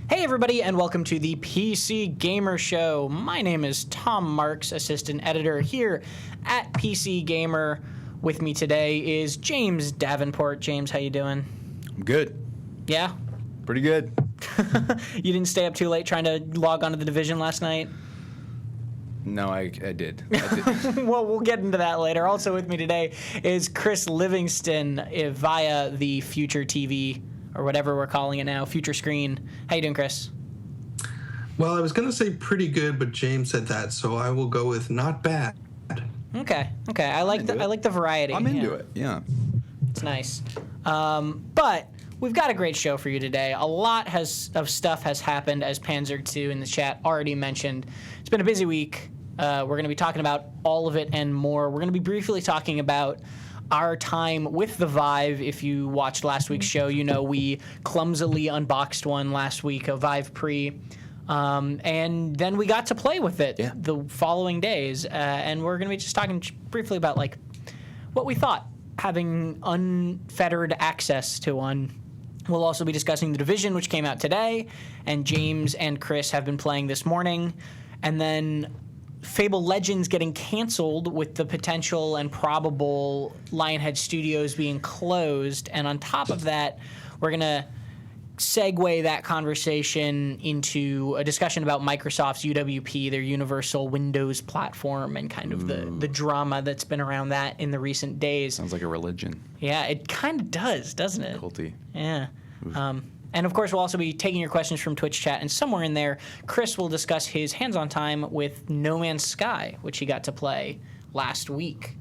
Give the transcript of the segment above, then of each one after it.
Hey everybody, and welcome to the PC Gamer Show. My name is Tom Marks, assistant editor here at PC Gamer. With me today is James Davenport. James, how you doing? I'm good. Yeah? Pretty good. You didn't stay up too late trying to log onto the Division last night? No, I did. Well, we'll get into that later. Also with me today is Chris Livingston via the Future TV, or whatever we're calling it now, Future Screen. How you doing, Chris? Well, I was going to say pretty good, but James said that, so I will go with not bad. Okay. I like the variety. I'm into it. Yeah. It's nice. But we've got a great show for you today. A lot of stuff has happened, as Panzer2 in the chat already mentioned. It's been a busy week. We're going to be talking about all of it and more. We're going to be briefly talking about our time with the Vive. If you watched last week's show, you know we clumsily unboxed one last week, a Vive Pre. And then we got to play with it the following days. And we're going to be just talking briefly about like what we thought, having unfettered access to one. We'll also be discussing The Division, which came out today, and James and Chris have been playing this morning. And then Fable Legends getting canceled with the potential and probable Lionhead Studios being closed. And on top of that, we're going to segue that conversation into a discussion about Microsoft's UWP, their Universal Windows platform, and kind of the drama that's been around that in the recent days. Sounds like a religion. Yeah, it kind of does, doesn't it? Culty. Yeah. And of course, we'll also be taking your questions from Twitch chat, and somewhere in there, Chris will discuss his hands-on time with No Man's Sky, which he got to play last week.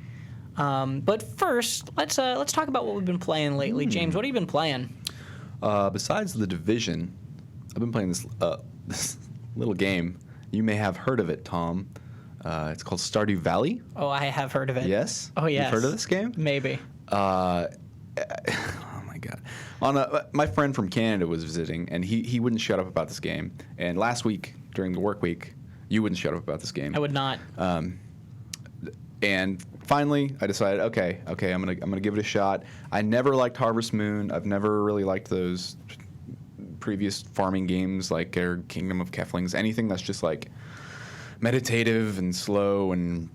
But first, let's talk about what we've been playing lately. James, what have you been playing? Besides The Division, I've been playing this little game. You may have heard of it, Tom. It's called Stardew Valley. Oh, I have heard of it. Yes? Oh, yes. You've heard of this game? Maybe. Oh, my God. My friend from Canada was visiting, and he wouldn't shut up about this game. And last week, during the work week, you wouldn't shut up about this game. I would not. And finally, I decided, okay, I'm gonna give it a shot. I never liked Harvest Moon. I've never really liked those previous farming games like Kingdom of Keflings. Anything that's just like meditative and slow, and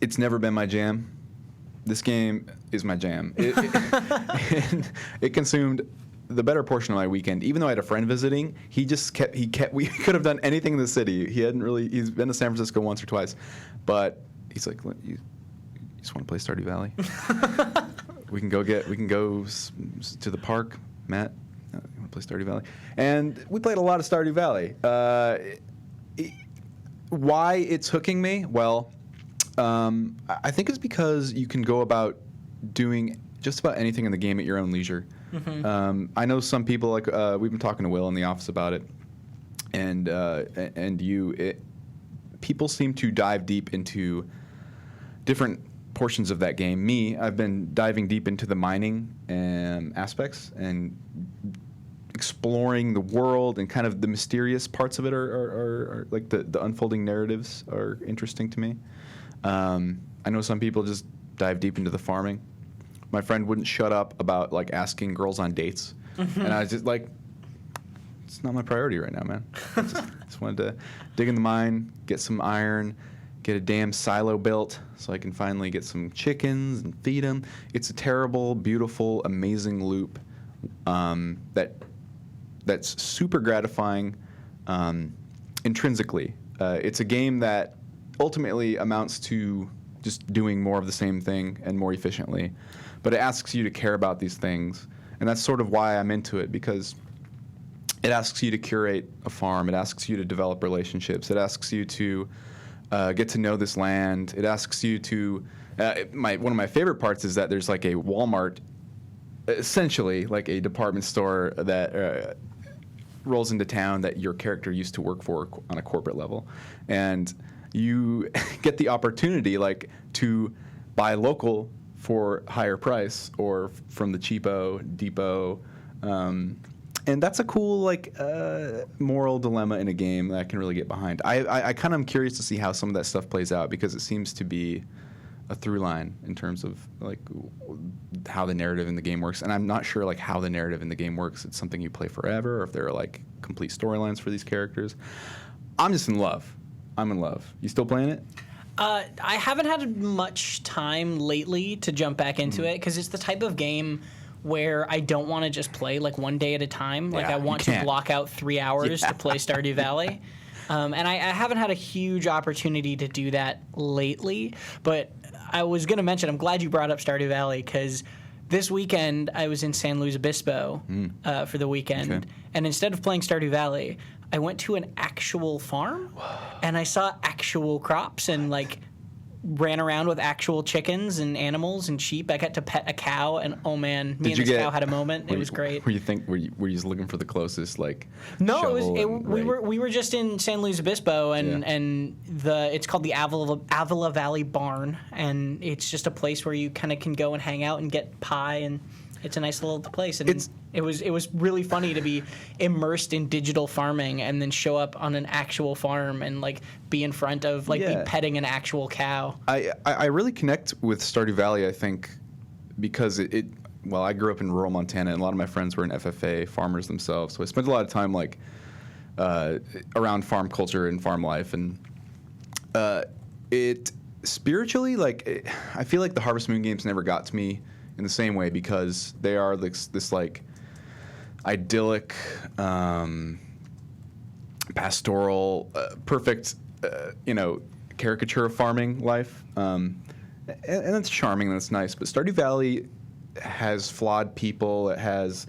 it's never been my jam. This game is my jam. It consumed the better portion of my weekend. Even though I had a friend visiting, we could have done anything in the city. He's been to San Francisco once or twice, but he's like, you just want to play Stardew Valley? we can go to the park, Matt. You want to play Stardew Valley? And we played a lot of Stardew Valley. Why it's hooking me? Well, I think it's because you can go about doing just about anything in the game at your own leisure. Mm-hmm. I know some people, like we've been talking to Will in the office about it, and people seem to dive deep into different portions of that game. I've been diving deep into the mining aspects and exploring the world, and kind of the mysterious parts of it are like the unfolding narratives are interesting to me. I know some people just dive deep into the farming. My friend wouldn't shut up about like asking girls on dates, and I was just like, it's not my priority right now, man. I just wanted to dig in the mine, get some iron, get a damn silo built so I can finally get some chickens and feed them. It's a terrible, beautiful, amazing loop that's super gratifying intrinsically. It's a game that ultimately amounts to just doing more of the same thing and more efficiently. But it asks you to care about these things. And that's sort of why I'm into it, because it asks you to curate a farm. It asks you to develop relationships. It asks you to get to know this land. It asks you to one of my favorite parts is that there's like a Walmart, essentially like a department store that rolls into town that your character used to work for on a corporate level. And you get the opportunity like to buy local for higher price or from the cheapo depot, and that's a cool like moral dilemma in a game that I can really get behind. I kind of am curious to see how some of that stuff plays out, because it seems to be a through line in terms of like how the narrative in the game works. And I'm not sure like how the narrative in the game works. It's something you play forever, or if there are like complete storylines for these characters. I'm just in love. I'm in love. You still playing it? I haven't had much time lately to jump back into it because it's the type of game where I don't want to just play like one day at a time. Like I want to block out 3 hours to play Stardew Valley. And I haven't had a huge opportunity to do that lately. But I was going to mention, I'm glad you brought up Stardew Valley because this weekend I was in San Luis Obispo for the weekend. Okay. And instead of playing Stardew Valley, I went to an actual farm and I saw actual crops and like ran around with actual chickens and animals and sheep. I got to pet a cow, and oh man, me and this cow had a moment. It was great. Were you just looking for the closest like? No, we were just in San Luis Obispo, and it's called the Avila Valley Barn, and it's just a place where you kind of can go and hang out and get pie, and it's a nice little place. And it was really funny to be immersed in digital farming and then show up on an actual farm and like be in front of be petting an actual cow. I really connect with Stardew Valley, I think, because I grew up in rural Montana, and a lot of my friends were in FFA farmers themselves. So I spent a lot of time like around farm culture and farm life, and it spiritually I feel like the Harvest Moon games never got to me in the same way because they are this like idyllic, pastoral, perfect, caricature of farming life, and that's charming and that's nice. But Stardew Valley has flawed people. It has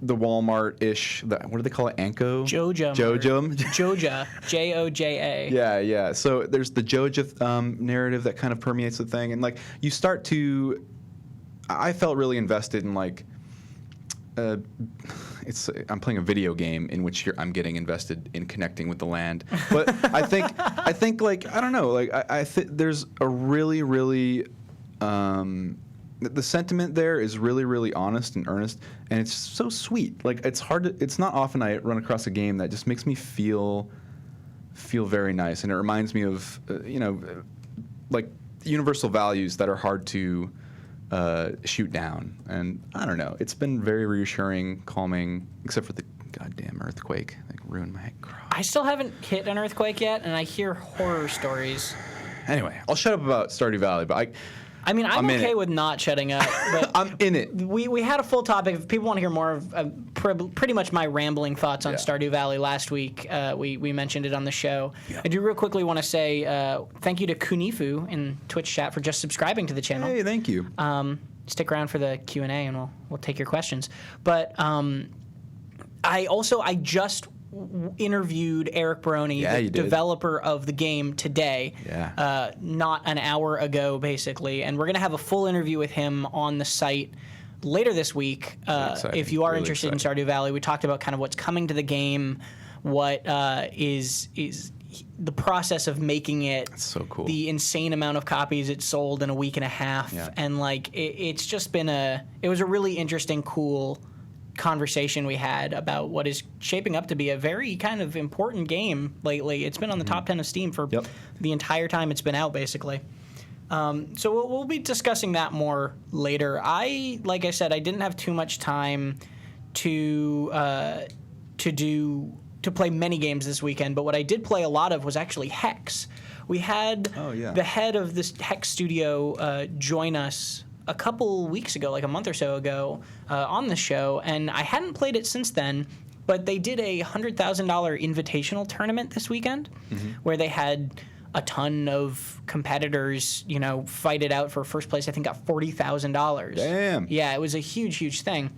the Walmart-ish. What do they call it? Anko? Joja. Joja. Joja. Yeah. So there's the Joja narrative that kind of permeates the thing, and like you start to. I felt really invested in like. I'm playing a video game in which I'm getting invested in connecting with the land, but I think like I don't know, like I think there's a really the sentiment there is really, really honest and earnest, and it's so sweet. Like it's not often I run across a game that just makes me feel very nice, and it reminds me of like universal values that are hard to shoot down. And I don't know, it's been very reassuring, calming, except for the goddamn earthquake that ruined my crop. I still haven't hit an earthquake yet, and I hear horror stories. Anyway, I'll shut up about Stardew Valley, but I'm okay with not shutting up, but I'm in it. We had a full topic. If people want to hear more of pretty much my rambling thoughts on Stardew Valley last week, we mentioned it on the show. Yeah. I do real quickly want to say thank you to Kunifu in Twitch chat for just subscribing to the channel. Hey, thank you. Stick around for the Q&A, and we'll take your questions. But I just interviewed Eric Baroni, the developer of the game, today, not an hour ago, basically. And we're going to have a full interview with him on the site later this week. If you are interested in Stardew Valley, we talked about kind of what's coming to the game, what is the process of making it. That's so cool. The insane amount of copies it sold in a week and a half. Yeah. And like it's just been it was a really interesting, cool conversation we had about what is shaping up to be a very kind of important game lately. It's been on the top 10 of Steam for the entire time it's been out, basically. So we'll be discussing that more later. Like I said, I didn't have too much time to play many games this weekend, but what I did play a lot of was actually Hex. We had the head of this Hex studio join us a couple weeks ago, like a month or so ago, on the show, and I hadn't played it since then, but they did a $100,000 invitational tournament this weekend where they had a ton of competitors, fight it out for first place. I think got $40,000. Damn. Yeah, it was a huge, huge thing.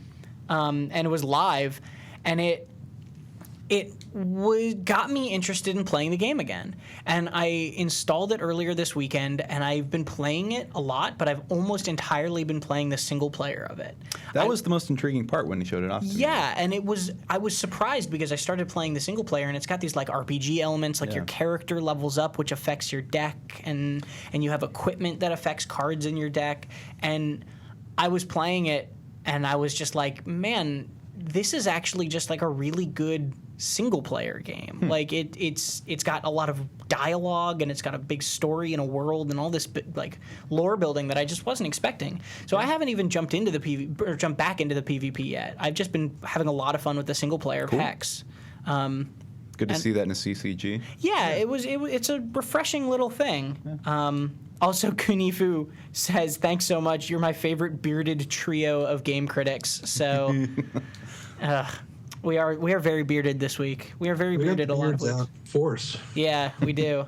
And it was live, and it got me interested in playing the game again. And I installed it earlier this weekend, and I've been playing it a lot, but I've almost entirely been playing the single player of it. That was the most intriguing part when he showed it off to me. Yeah, and I was surprised because I started playing the single player, and it's got these like RPG elements, like your character levels up, which affects your deck, and you have equipment that affects cards in your deck. And I was playing it, and I was just like, man, this is actually just like a really good single player game. Like it's got a lot of dialogue, and it's got a big story and a world and all this like lore building that I just wasn't expecting. So I haven't even jumped back into the PvP yet. I've just been having a lot of fun with the single player of Hex. Good to see that in a CCG. Yeah, it's a refreshing little thing. Yeah. Also, Kunifu says, "Thanks so much. You're my favorite bearded trio of game critics." So, we are very bearded this week. We are very bearded a lot of weeks. Force. Yeah, we do.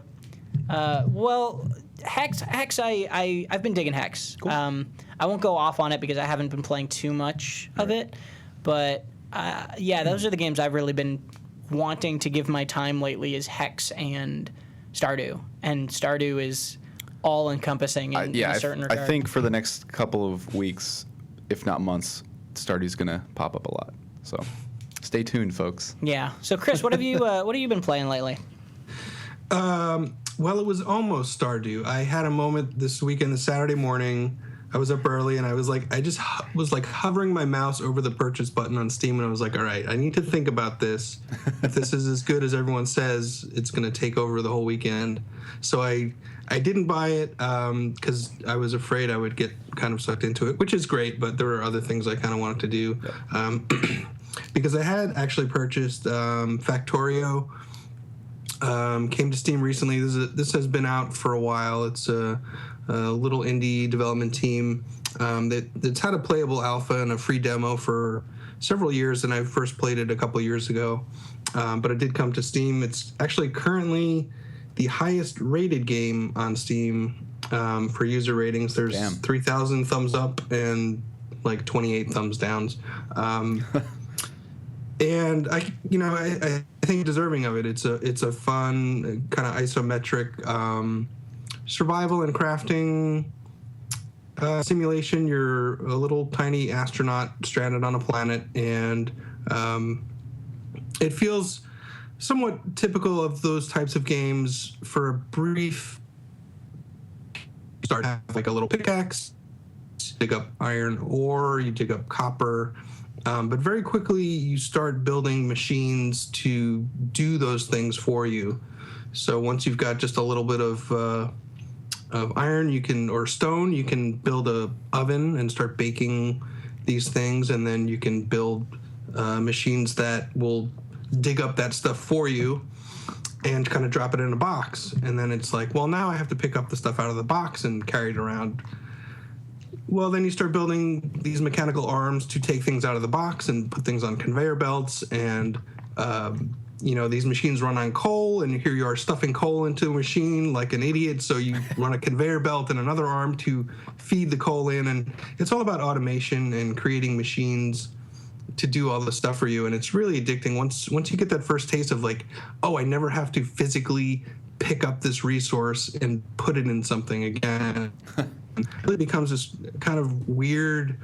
Well, Hex. I've been digging Hex. Cool. I won't go off on it because I haven't been playing too much of it. But yeah, those are the games I've really been wanting to give my time lately. Is Hex and Stardew, and Stardew is all encompassing in a certain regard. I think for the next couple of weeks, if not months, Stardew's gonna pop up a lot. So stay tuned, folks. Yeah. So Chris, what have you been playing lately? Well, it was almost Stardew. I had a moment this weekend, the Saturday morning. I was up early, and I was like, was hovering my mouse over the purchase button on Steam, and I was like, all right, I need to think about this. If this is as good as everyone says, it's going to take over the whole weekend. So I didn't buy it because I was afraid I would get kind of sucked into it, which is great, but there were other things I kind of wanted to do. Because I had actually purchased Factorio. Came to Steam recently. This has been out for a while. It's a little indie development team that's had a playable alpha and a free demo for several years, and I first played it a couple years ago. But it did come to Steam. It's actually currently the highest rated game on Steam for user ratings. There's 3,000 thumbs up and like 28 thumbs downs. And I think deserving of it. It's a fun kind of isometric survival and crafting simulation. You're a little tiny astronaut stranded on a planet, and it feels somewhat typical of those types of games. For a brief start, have like a little pickaxe, dig up iron ore, you dig up copper. But very quickly, you start building machines to do those things for you. So once you've got just a little bit of iron, or stone, you can build a oven and start baking these things, and then you can build machines that will dig up that stuff for you and kind of drop it in a box. And then it's like, well, now I have to pick up the stuff out of the box and carry it around. Well, then you start building these mechanical arms to take things out of the box and put things on conveyor belts. And, these machines run on coal, and here you are stuffing coal into a machine like an idiot. So you run a conveyor belt and another arm to feed the coal in. And it's all about automation and creating machines to do all this stuff for you. And it's really addicting once you get that first taste of like, oh, I never have to physically pick up this resource and put it in something again. It really becomes this kind of weird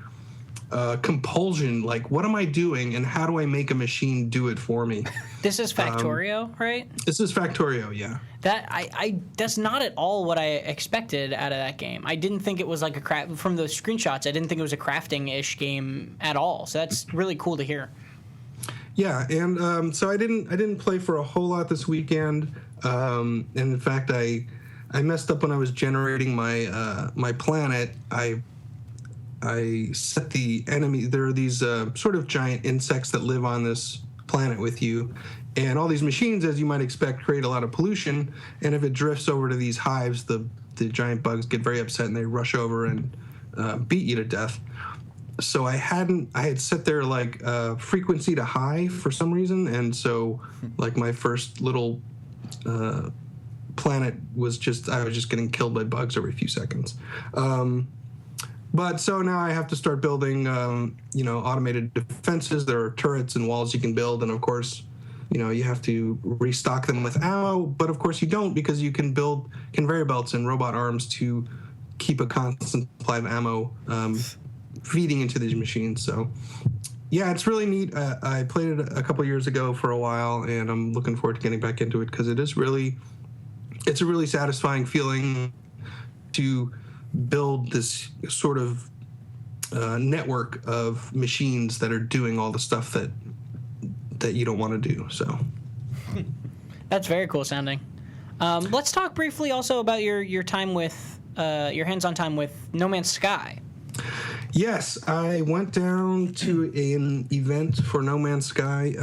compulsion. Like, what am I doing, and how do I make a machine do it for me? This is Factorio, right? This is Factorio, yeah. That's not at all what I expected out of that game. I didn't think it was like from the screenshots. I didn't think it was a crafting-ish game at all. So that's really cool to hear. Yeah, and so I didn't play for a whole lot this weekend. And in fact, I messed up when I was generating my planet. I set the enemy. There are these sort of giant insects that live on this planet with you, and all these machines, as you might expect, create a lot of pollution. And if it drifts over to these hives, the giant bugs get very upset and they rush over and beat you to death. So I had set their like frequency to high for some reason, and so like my first little planet I was just getting killed by bugs every few seconds. But so now I have to start building, automated defenses. There are turrets and walls you can build, and of course, you have to restock them with ammo. But of course, you don't, because you can build conveyor belts and robot arms to keep a constant supply of ammo feeding into these machines. So, yeah, it's really neat. I played it a couple years ago for a while, and I'm looking forward to getting back into it because it's a really satisfying feeling to build this sort of that you don't want to do. So That's very cool sounding. Let's talk briefly also about your time with your hands-on time with No Man's Sky. yes, I went down to an event for No Man's Sky.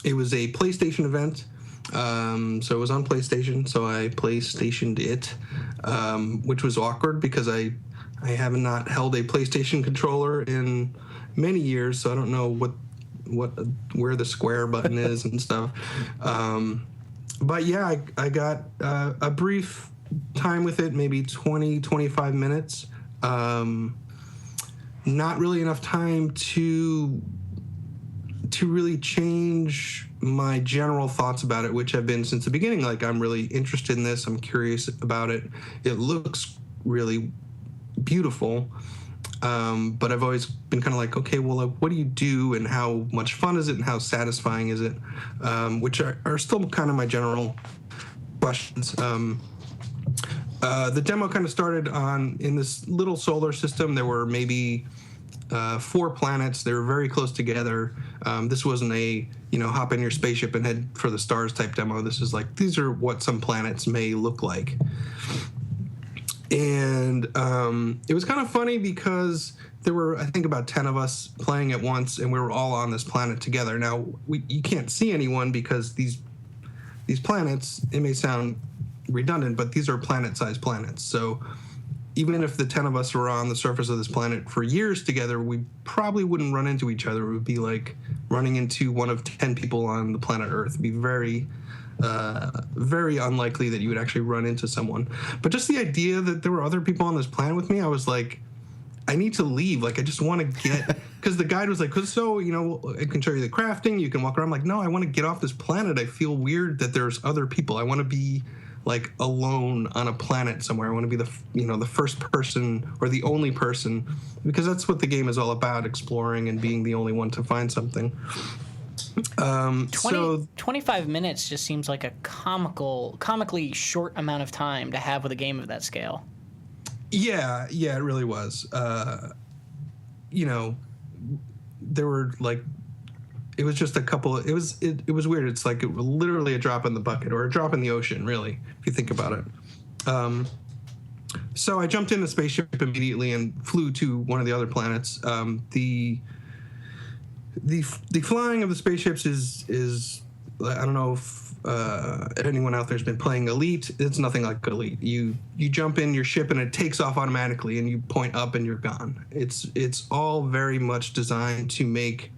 It was a PlayStation event. So it was on PlayStation, so I PlayStationed it, which was awkward because I have not held a PlayStation controller in many years, so I don't know where the square button is and stuff. But yeah, I got a brief time with it, maybe 20-25 minutes. Not really enough time to really change my general thoughts about it, which have been since the beginning. Like, I'm really interested in this. I'm curious about it. It looks really beautiful. But I've always been kind of like, okay, well, like, what do you do and how much fun is it and how satisfying is it? Which are still kind of my general questions. The demo kind of started in this little solar system. There were maybe 4 planets. They were very close together. This wasn't a, hop in your spaceship and head for the stars type demo. This is like, these are what some planets may look like. And it was kind of funny because there were, I think, about 10 of us playing at once, and we were all on this planet together. Now, you can't see anyone because these planets, it may sound redundant, but these are planet-sized planets. So even if the 10 of us were on the surface of this planet for years together, we probably wouldn't run into each other. It would be like running into one of 10 people on the planet Earth. It'd be very, very unlikely that you would actually run into someone. But just the idea that there were other people on this planet with me, I was like, I need to leave. Like, I just want to get, because the guide was like, so, I can show you the crafting. You can walk around. I'm like, no, I want to get off this planet. I feel weird that there's other people. I want to be like alone on a planet somewhere. I want to be the first person or the only person, because that's what the game is all about, exploring and being the only one to find something. 25 minutes just seems like a comically short amount of time to have with a game of that scale. Yeah, it really was. There were like, it was just a couple. It was weird. It's like it was literally a drop in the bucket or a drop in the ocean, really, if you think about it. So I jumped in the spaceship immediately and flew to one of the other planets. The flying of the spaceships is I don't know if anyone out there's been playing Elite. It's nothing like Elite. You jump in your ship and it takes off automatically, and you point up and you're gone. It's all very much designed to make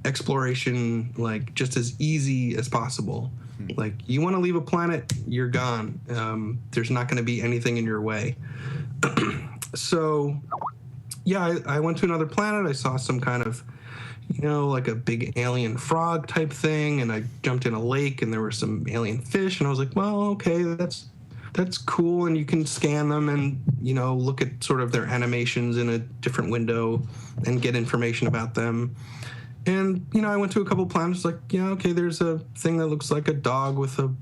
exploration like just as easy as possible. Like, you want to leave a planet, you're gone. There's not going to be anything in your way. So yeah, I went to another planet. I saw some kind of like a big alien frog type thing, and I jumped in a lake and there were some alien fish, and I was like, well, okay, that's cool. And you can scan them and look at sort of their animations in a different window and get information about them. And, I went to a couple planets, like, okay, there's a thing that looks like a dog with a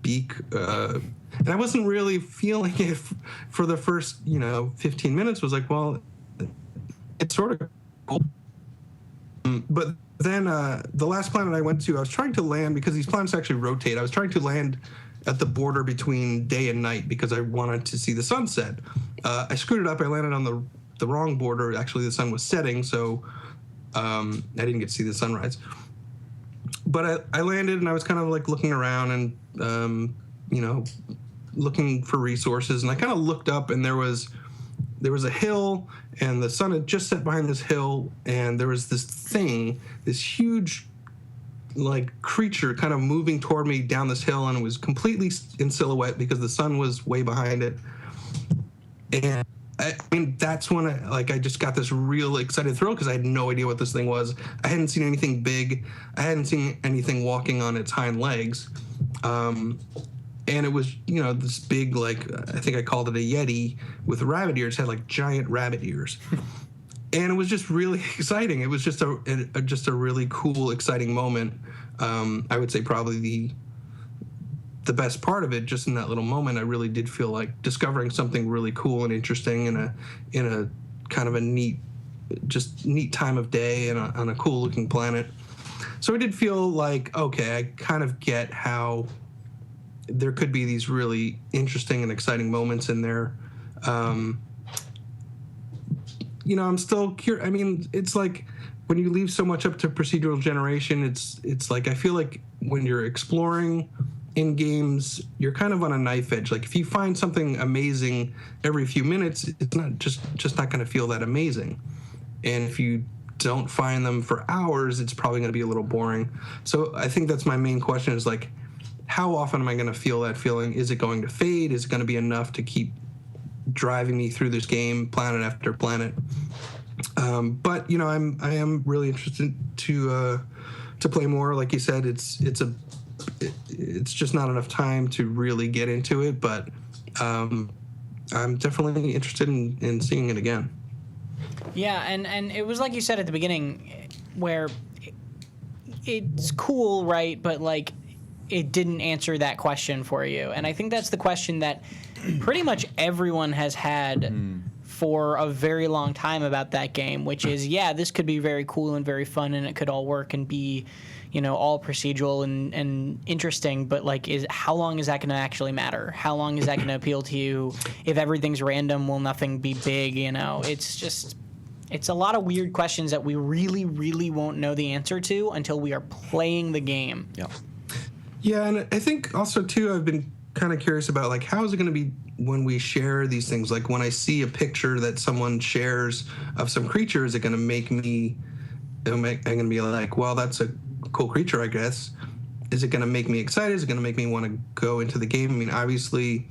beak. And I wasn't really feeling it for the first, 15 minutes. Was like, well, it's sort of cool. But then the last planet I went to, I was trying to land, because these planets actually rotate. I was trying to land at the border between day and night because I wanted to see the sunset. I screwed it up. I landed on the wrong border. Actually, the sun was setting, so I didn't get to see the sunrise. But I landed, and I was kind of like looking around and, looking for resources. And I kind of looked up, and there was a hill, and the sun had just set behind this hill, and there was this huge, like, creature kind of moving toward me down this hill, and it was completely in silhouette because the sun was way behind it. And I mean, that's when I just got this real excited thrill, because I had no idea what this thing was. I hadn't seen anything big. I hadn't seen anything walking on its hind legs. And it was, this big, like, I think I called it a Yeti with rabbit ears. It had like giant rabbit ears. And it was just really exciting. It was just a really cool, exciting moment. I would say probably the best part of it, just in that little moment, I really did feel like discovering something really cool and interesting in a kind of a neat time of day and on a cool looking planet. So it did feel like, okay, I kind of get how there could be these really interesting and exciting moments in there. I'm still curious. I mean, it's like when you leave so much up to procedural generation, it's like I feel like when you're exploring in games, you're kind of on a knife edge. Like if you find something amazing every few minutes, it's not just not going to feel that amazing. And if you don't find them for hours, it's probably going to be a little boring. So I think that's my main question is like, how often am I going to feel that feeling? Is it going to fade? Is it going to be enough to keep driving me through this game, planet after planet? But I am really interested to play more. Like you said, it's just not enough time to really get into it. But I'm definitely interested in seeing it again. Yeah, and it was like you said at the beginning, where it's cool, right? But like, it didn't answer that question for you, and I think that's the question that pretty much everyone has had for a very long time about that game, which is, yeah, this could be very cool and very fun, and it could all work and be, all procedural and interesting, but like, how long is that going to actually matter? How long is that going to appeal to you? If everything's random, will nothing be big? It's a lot of weird questions that we really, really won't know the answer to until we are playing the game. Yeah. Yeah, and I think also too, I've been kind of curious about like, how is it going to be when we share these things? Like when I see a picture that someone shares of some creature, is it going to make me? I'm going to be like, well, that's a cool creature, I guess. Is it going to make me excited? Is it going to make me want to go into the game? I mean, obviously,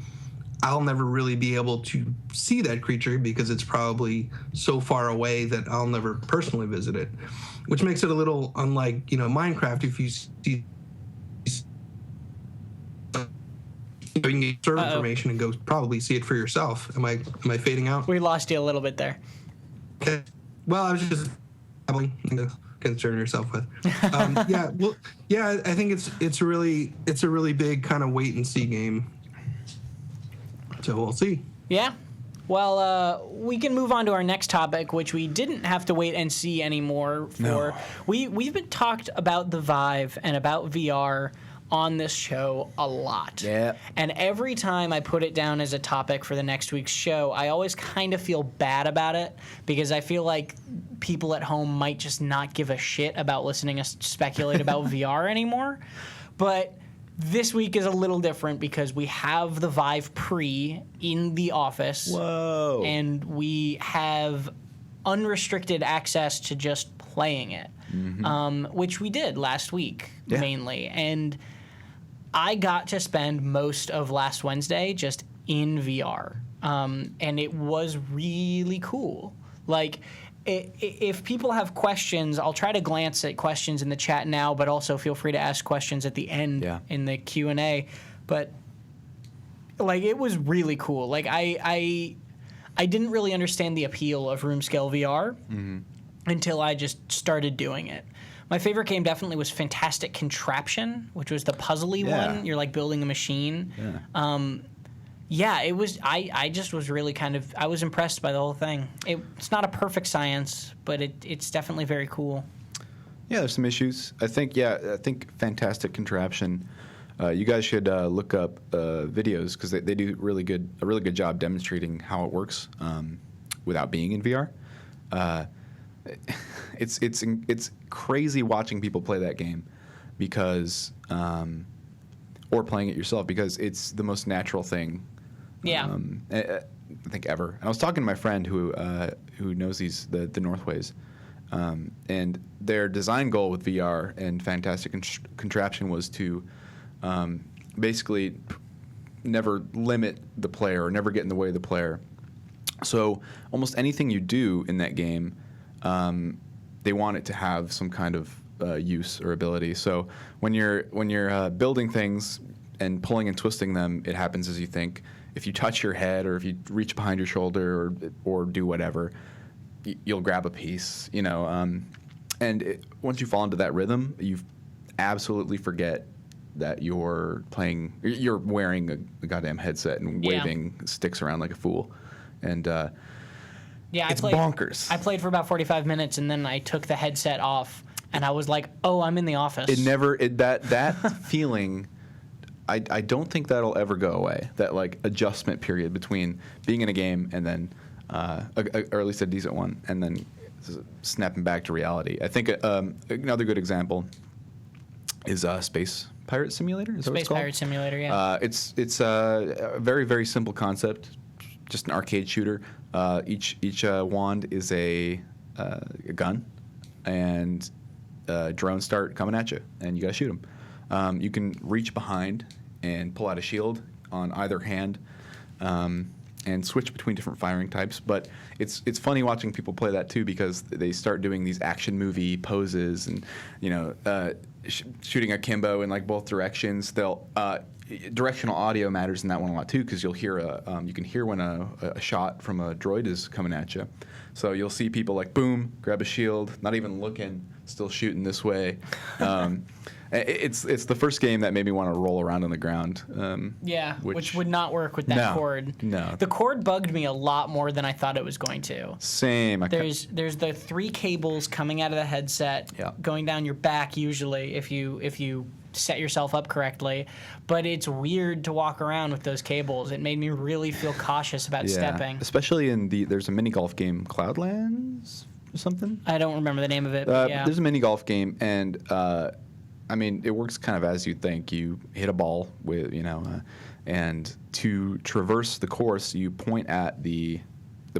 I'll never really be able to see that creature because it's probably so far away that I'll never personally visit it, which makes it a little unlike, Minecraft. If you see, you can get server information and go probably see it for yourself. Am I fading out? We lost you a little bit there. Okay. Well, I was just to concern yourself with. I think it's a really big kind of wait and see game. So we'll see. Yeah. Well, we can move on to our next topic, which we didn't have to wait and see anymore for. No. We've been talked about the Vive and about VR on this show a lot. Yeah. And every time I put it down as a topic for the next week's show, I always kind of feel bad about it because I feel like people at home might just not give a shit about listening to us speculate about VR anymore. But this week is a little different because we have the Vive Pre in the office. Whoa. And we have unrestricted access to just playing it, which we did last week mainly. And I got to spend most of last Wednesday just in VR, and it was really cool. Like, if people have questions, I'll try to glance at questions in the chat now, but also feel free to ask questions at the end in the Q&A. But, like, it was really cool. Like, I didn't really understand the appeal of room scale VR until I just started doing it. My favorite game definitely was Fantastic Contraption, which was the puzzly one. You're like building a machine. Yeah. It was. I just was really I was impressed by the whole thing. It's not a perfect science, but it's definitely very cool. Yeah, there's some issues. I think Fantastic Contraption. You guys should look up videos because they do a really good job demonstrating how it works without being in VR. It's crazy watching people play that game because or playing it yourself because it's the most natural thing. Yeah. I think ever. And I was talking to my friend who knows the Northways, and their design goal with VR and Fantastic Contraption was to basically never limit the player or never get in the way of the player. So almost anything you do in that game, they want it to have some kind of use or ability. So when you're building things and pulling and twisting them, it happens as you think. If you touch your head or if you reach behind your shoulder or do whatever, you'll grab a piece, and once you fall into that rhythm, you absolutely forget that you're wearing a goddamn headset and waving sticks around like a fool. And it's bonkers. I played for about 45 minutes, and then I took the headset off and I was like, oh, I'm in the office. That feeling, I don't think that'll ever go away. That like adjustment period between being in a game and then, or at least a decent one, and then snapping back to reality. I think another good example is Space Pirate Simulator. Is that what it's Space called? Pirate Simulator, yeah. It's a very, very simple concept, just an arcade shooter. Each wand is a gun, and drones start coming at you, and you gotta shoot them. You can reach behind and pull out a shield on either hand, and switch between different firing types. But it's funny watching people play that too, because they start doing these action movie poses and shooting akimbo in like both directions. They'll directional audio matters in that one a lot too, because you'll hear you can hear when a shot from a droid is coming at you. So you'll see people like boom, grab a shield, not even looking, still shooting this way. It's the first game that made me want to roll around on the ground. Which would not work with that cord. No, the cord bugged me a lot more than I thought it was going to. Same. There's the 3 cables coming out of the headset, going down your back usually if you set yourself up correctly, but it's weird to walk around with those cables. It made me really feel cautious about stepping. Especially there's a mini golf game, Cloudlands or something. I don't remember the name of it. But There's a mini golf game, and I mean, it works kind of as you'd think. You hit a ball with, and to traverse the course, you point at the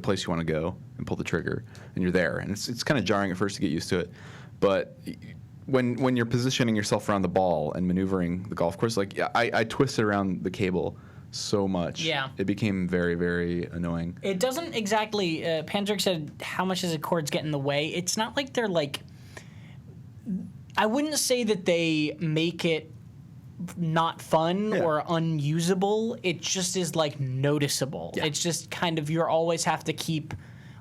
place you want to go and pull the trigger, and you're there. And it's kind of jarring at first to get used to it, but when you're positioning yourself around the ball and maneuvering the golf course, like I twisted around the cable so much. Yeah. It became very, very annoying. It doesn't exactly. Panzerg said, "How much does the cords get in the way?" It's not like they're like. I wouldn't say that they make it not fun or unusable. It just is like noticeable. Yeah. It's just kind of you always have to keep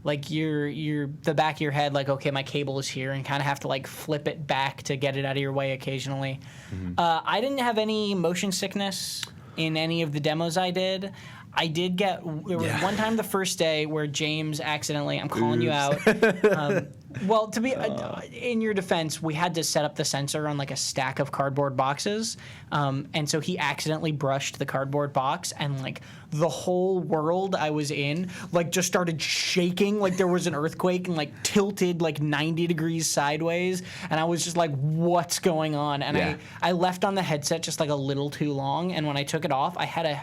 like the back of your head like, okay, my cable is here, and kind of have to like flip it back to get it out of your way occasionally. Mm-hmm. I didn't have any motion sickness in any of the demos I did. I did get there was one time the first day where James accidentally, I'm calling you out. Well, to be in your defense, we had to set up the sensor on like a stack of cardboard boxes, and so he accidentally brushed the cardboard box, and like the whole world I was in like just started shaking, like there was an earthquake, and like tilted like 90 degrees sideways, and I was just like, what's going on? And I left on the headset just like a little too long, and when I took it off, I had a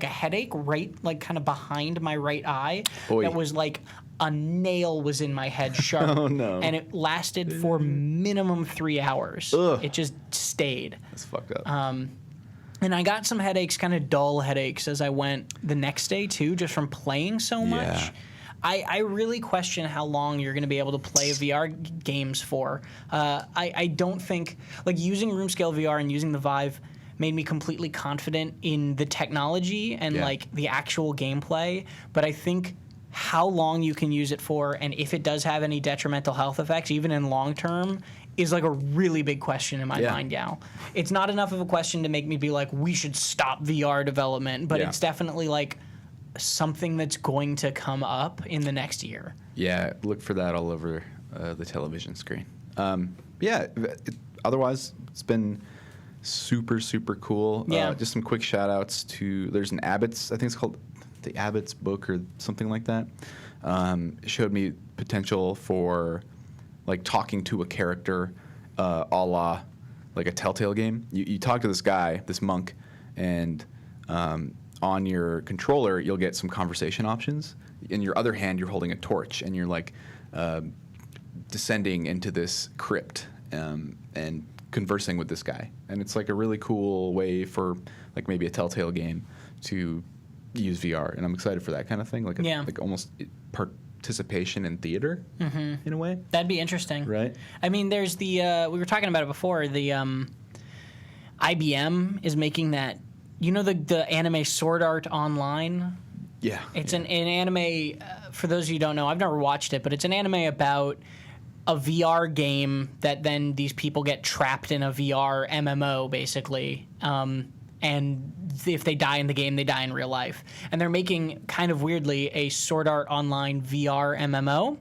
headache right like kind of behind my right eye. That was like a nail was in my head sharp. Oh no. And it lasted for minimum 3 hours. Ugh. It just stayed. That's fucked up. And I got some headaches, kind of dull headaches as I went the next day too, just from playing so much. I really question how long you're going to be able to play VR games for. I don't think like using room scale VR and using the Vive made me completely confident in the technology and like the actual gameplay, but I think how long you can use it for and if it does have any detrimental health effects, even in long term, is like a really big question in my mind now. It's not enough of a question to make me be like, we should stop VR development, but it's definitely like something that's going to come up in the next year. Yeah, look for that all over the television screen. Otherwise, it's been super, super cool. Just some quick shout outs to, there's an Abbott's, I think it's called the Abbott's book or something like that. It showed me potential for like talking to a character a la like a Telltale game. You talk to this guy, this monk, and on your controller you'll get some conversation options. In your other hand you're holding a torch and you're like descending into this crypt and conversing with this guy. And it's like a really cool way for like maybe a Telltale game to use VR, and I'm excited for that kind of thing, like like almost participation in theater in a way. That'd be interesting, right? I mean, there's the we were talking about it before. The IBM is making that, the anime Sword Art Online. Yeah, it's an anime. For those of you who don't know, I've never watched it, but it's an anime about a VR game that then these people get trapped in a VR MMO basically. And if they die in the game, they die in real life. And they're making, kind of weirdly, a Sword Art Online VR MMO.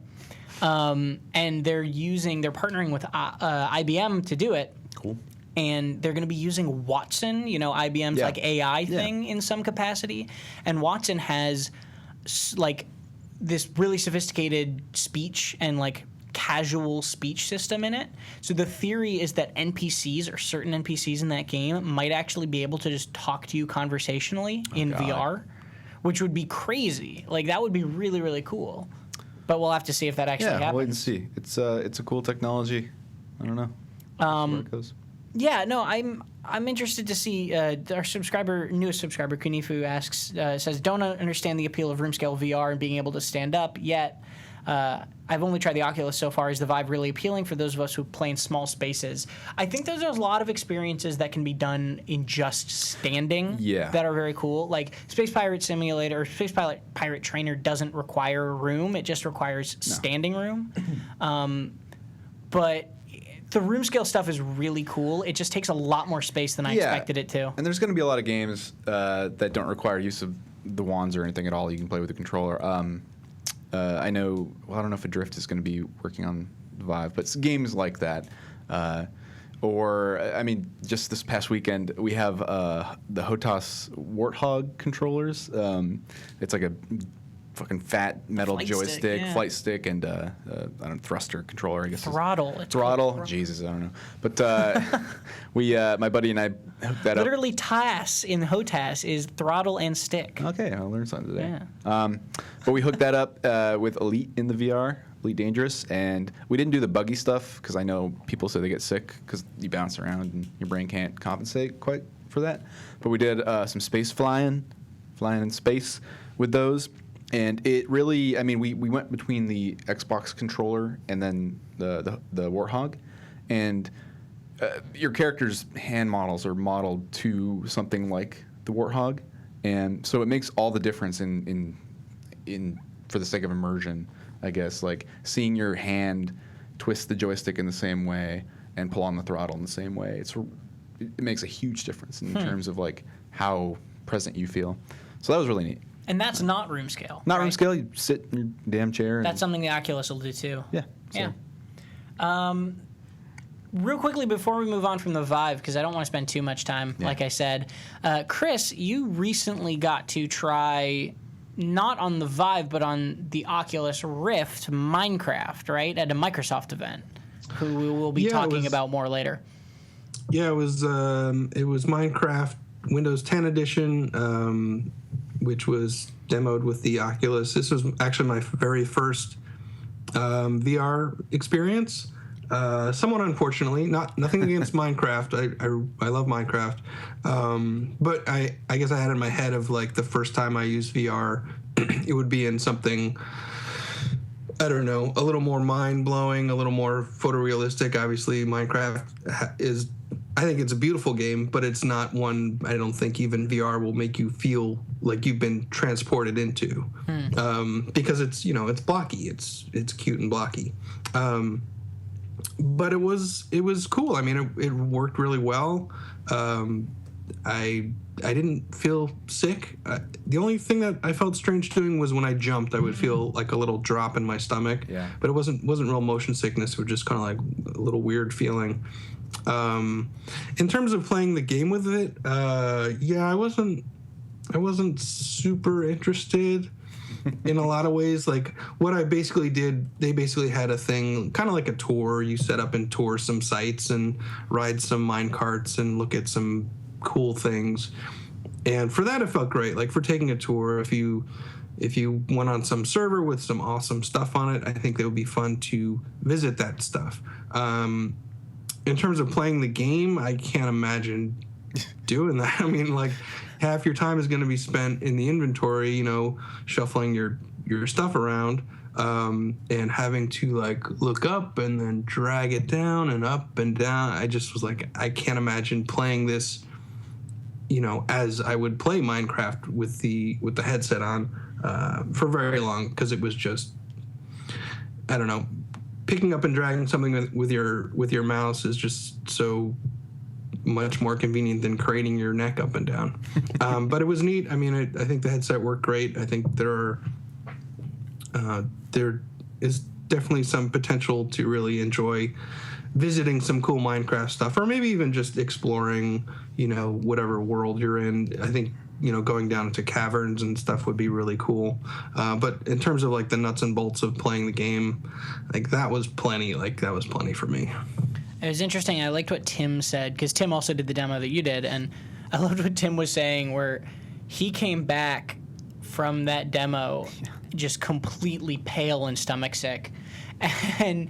and they're partnering with IBM to do it. Cool. And they're going to be using Watson, IBM's like AI thing in some capacity. And Watson has like this really sophisticated speech and like casual speech system in it. So the theory is that NPCs or certain NPCs in that game might actually be able to just talk to you conversationally in VR, which would be crazy. Like that would be really, really cool. But we'll have to see if that actually happens. Yeah, wait and see. It's a cool technology. I don't know. Where it goes. Yeah, no, I'm interested to see. Our newest subscriber, Kunifu, says, don't understand the appeal of room scale VR and being able to stand up yet. I've only tried the Oculus so far. Is the Vive really appealing for those of us who play in small spaces? I think there's a lot of experiences that can be done in just standing that are very cool. Like Space Pirate Simulator or Space Pirate Trainer doesn't require a room. It just requires standing room. But the room scale stuff is really cool. It just takes a lot more space than I expected it to. And there's going to be a lot of games that don't require use of the wands or anything at all. You can play with the controller. I know. Well, I don't know if Adrift is going to be working on the Vive, but games like that. Or I mean, just this past weekend we have the HOTAS Warthog controllers. It's like a fucking fat metal joystick, flight stick, and I don't know, thruster controller. I guess throttle. Jesus, I don't know. But we, my buddy and I, hooked that up. Literally, TAS in HOTAS is throttle and stick. Okay, I'll learn something today. Yeah. But we hooked that up with Elite in the VR, Elite Dangerous, and we didn't do the buggy stuff because I know people say they get sick because you bounce around and your brain can't compensate quite for that. But we did some space flying in space with those. And it really, I mean, we went between the Xbox controller and then the Warthog, and your character's hand models are modeled to something like the Warthog, and so it makes all the difference in for the sake of immersion, I guess, like seeing your hand twist the joystick in the same way and pull on the throttle in the same way. It makes a huge difference in terms of like how present you feel. So that was really neat. And that's not room scale. Not room scale. You sit in your damn chair. That's something the Oculus will do too. Yeah. So. Yeah. Real quickly before we move on from the Vive, because I don't want to spend too much time, like I said, Chris, you recently got to try, not on the Vive, but on the Oculus Rift, Minecraft, right, at a Microsoft event, who we will be talking about more later. Yeah, it was Minecraft Windows 10 edition. Which was demoed with the Oculus. This was actually my very first VR experience. Somewhat unfortunately, nothing against Minecraft. I love Minecraft, but I guess I had in my head of like the first time I used VR, it would be in something, I don't know, a little more mind blowing, a little more photorealistic. Obviously, Minecraft is. I think it's a beautiful game, but it's not one I don't think even VR will make you feel like you've been transported into, because it's it's blocky, it's cute and blocky, but it was cool. I mean, it worked really well. I didn't feel sick. The only thing that I felt strange doing was when I jumped, I would feel like a little drop in my stomach. Yeah. But it wasn't real motion sickness. It was just kind of like a little weird feeling. In terms of playing the game with it, I wasn't super interested in a lot of ways. Like what I basically did, they basically had a thing, kind of like a tour. You set up and tour some sites and ride some mine carts and look at some cool things. And for that, it felt great. Like for taking a tour, if you went on some server with some awesome stuff on it, I think it would be fun to visit that stuff. In terms of playing the game, I can't imagine doing that. I mean, like half your time is going to be spent in the inventory, shuffling your stuff around, and having to like look up and then drag it down and up and down. I just was like, I can't imagine playing this, as I would play Minecraft with the headset on for very long, because it was just, I don't know. Picking up and dragging something with your mouse is just so much more convenient than craning your neck up and down. But it was neat. I mean, I think the headset worked great. I think there is definitely some potential to really enjoy visiting some cool Minecraft stuff, or maybe even just exploring, whatever world you're in. I think, going down into caverns and stuff would be really cool. But in terms of like the nuts and bolts of playing the game, like that was plenty for me. It was interesting. I liked what Tim said, because Tim also did the demo that you did, and I loved what Tim was saying, where he came back from that demo just completely pale and stomach sick. And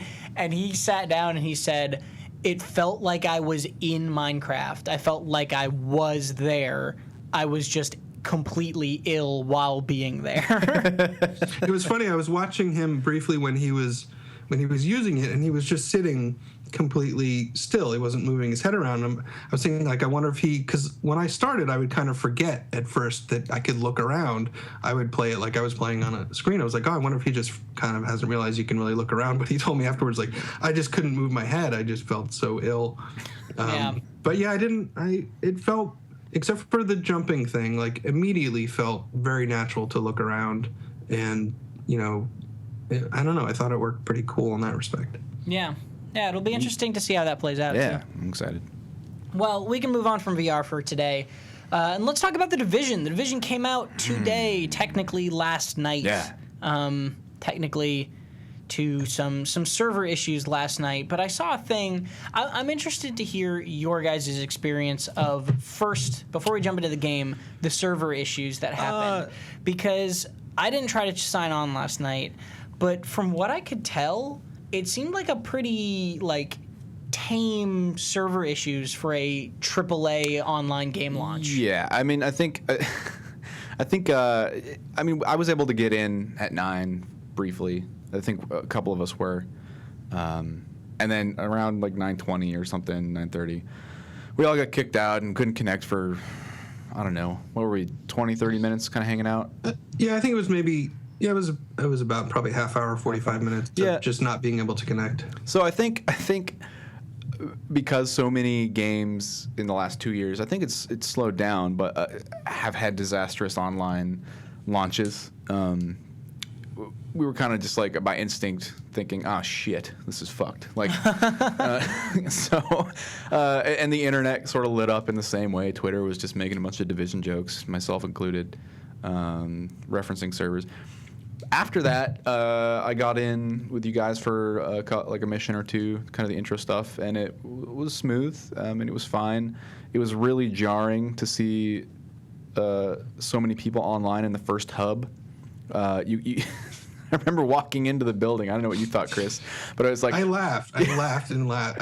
he sat down and he said, it felt like I was in Minecraft. I felt like I was there. I was just completely ill while being there. It was funny. I was watching him briefly when he was using it, and he was just sitting completely still. He wasn't moving his head around. I was thinking, like, I wonder if because when I started, I would kind of forget at first that I could look around. I would play it like I was playing on a screen. I was like, oh, I wonder if he just kind of hasn't realized you can really look around. But he told me afterwards, like, I just couldn't move my head. I just felt so ill. But yeah, it felt, except for the jumping thing, like immediately felt very natural to look around. And, I don't know. I thought it worked pretty cool in that respect. Yeah. Yeah, it'll be interesting to see how that plays out. Yeah, too. I'm excited. Well, we can move on from VR for today. And let's talk about The Division. The Division came out today, technically last night. Yeah. Technically to some server issues last night. But I saw a thing. I'm interested to hear your guys' experience of, first, before we jump into the game, the server issues that happened. Because I didn't try to sign on last night, but from what I could tell, it seemed like a pretty, tame server issues for a AAA online game launch. Yeah, I mean, I was able to get in at 9 briefly. I think a couple of us were. And then around 9:20 or something, 9:30, we all got kicked out and couldn't connect for, I don't know, what were we, 20, 30 minutes kind of hanging out? Yeah, I think it was maybe... Yeah, it was about probably half hour, 45 minutes of just not being able to connect. So I think because so many games in the last 2 years, I think it's slowed down, but have had disastrous online launches. We were kind of just by instinct thinking, "Ah, shit, this is fucked." And the internet sort of lit up in the same way. Twitter was just making a bunch of Division jokes, myself included, referencing servers. After that, I got in with you guys for a mission or two, kind of the intro stuff, and it was smooth, and it was fine. It was really jarring to see so many people online in the first hub. I remember walking into the building. I don't know what you thought, Chris, but I was like, I laughed and laughed.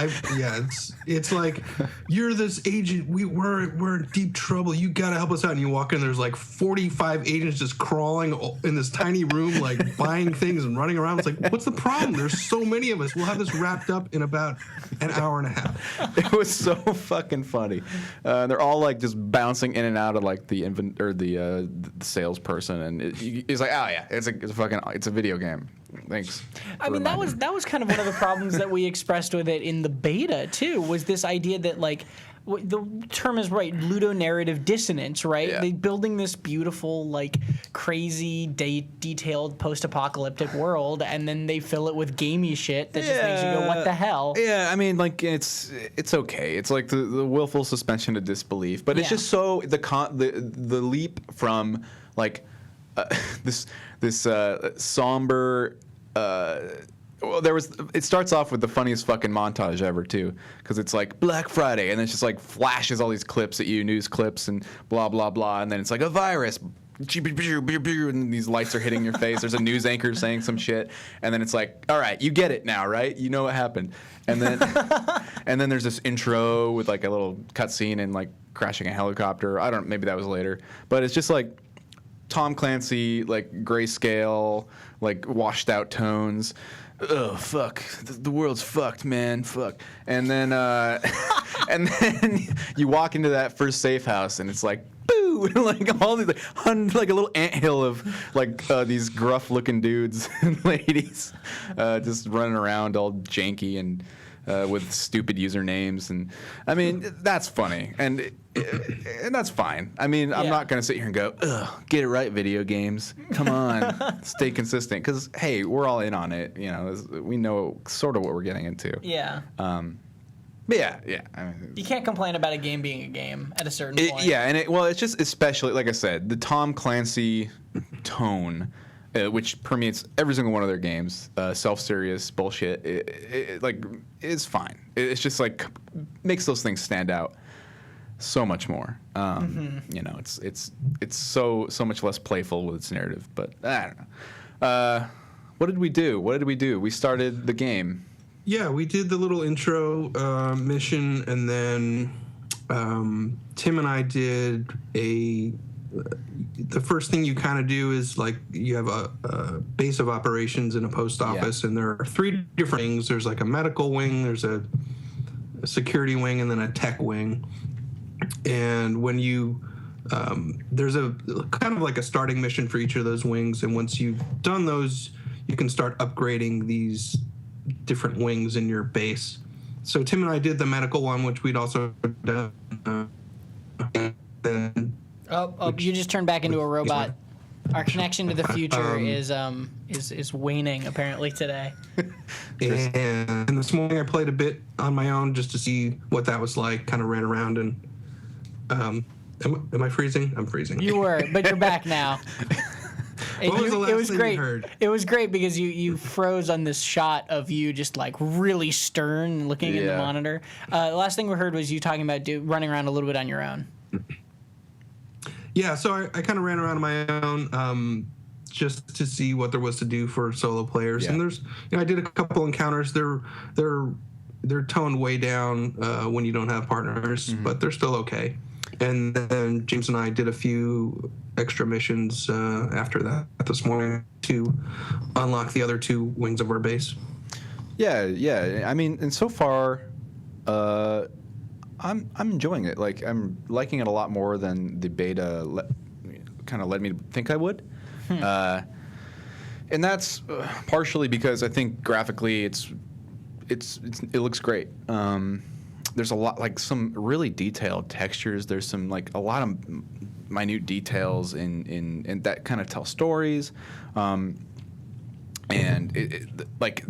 It's like, you're this agent. We're in deep trouble. You gotta help us out. And you walk in, there's 45 agents just crawling in this tiny room, buying things and running around. It's like, what's the problem? There's so many of us. We'll have this wrapped up in about an hour and a half. It was so fucking funny. They're all just bouncing in and out of the salesperson, and he's like, oh yeah, it's a video game. Thanks. I mean, that was kind of one of the problems that we expressed with it in the beta too. Was this idea that the term is right, ludonarrative dissonance, right? Yeah. They building this beautiful, crazy, detailed post-apocalyptic world, and then they fill it with gamey shit that just makes you go, "What the hell?" Yeah, I mean, it's okay. It's the willful suspension of disbelief, but it's just so the leap from this somber. It starts off with the funniest fucking montage ever too, because it's Black Friday, and then it's just flashes all these clips at you, news clips and blah blah blah, and then it's a virus, and these lights are hitting your face. There's a news anchor saying some shit, and then it's all right, you get it now, right? You know what happened, and then and then there's this intro with a little cutscene and crashing a helicopter. I don't, maybe that was later, but it's just Tom Clancy, grayscale, washed out tones. Oh fuck, the world's fucked, man. Fuck. And then and then you walk into that first safe house, and it's boo, all these a little anthill of these gruff looking dudes and ladies just running around all janky, and with stupid usernames, and I mean that's funny, and that's fine. I mean, I'm not gonna sit here and go, ugh, get it right, video games. Come on, stay consistent, because hey, we're all in on it. You know, we know sort of what we're getting into. Yeah. But yeah. I mean, you can't complain about a game being a game at a certain point. Yeah, and it's just especially, like I said, the Tom Clancy tone, which permeates every single one of their games, self-serious bullshit. It's fine. It's just like makes those things stand out so much more. You know, it's so much less playful with its narrative. But I don't know. What did we do? We started the game. Yeah, we did the little intro mission, and then Tim and I did the first thing you kind of do is, like, you have a base of operations in a post office, and there are 3 different wings. There's like a medical wing, there's a security wing, and then a tech wing. And when you there's a kind of like a starting mission for each of those wings, and once you've done those, you can start upgrading these different wings in your base. So Tim and I did the medical one, which we'd also done. You just turned back into a robot. Our connection to the future is waning apparently today. And this morning I played a bit on my own just to see what that was like. Kind of ran around and am I freezing? I'm freezing. You were, but you're back now. What was the last thing great. you heard? It was great because you froze on this shot of you just like really stern looking in the monitor. The last thing we heard was you talking about running around a little bit on your own. Yeah, so I kind of ran around on my own just to see what there was to do for solo players. And there's, I did a couple encounters. They're toned way down when you don't have partners, but they're still okay. And then James and I did a few extra missions after that this morning to unlock the other 2 wings of our base. Yeah. I mean, and so far, I'm enjoying it. Like, I'm liking it a lot more than the beta kind of led me to think I would. And that's partially because I think graphically it looks great. There's a lot, like, some really detailed textures. There's some, like, a lot of minute details in that kind of tell stories. And like,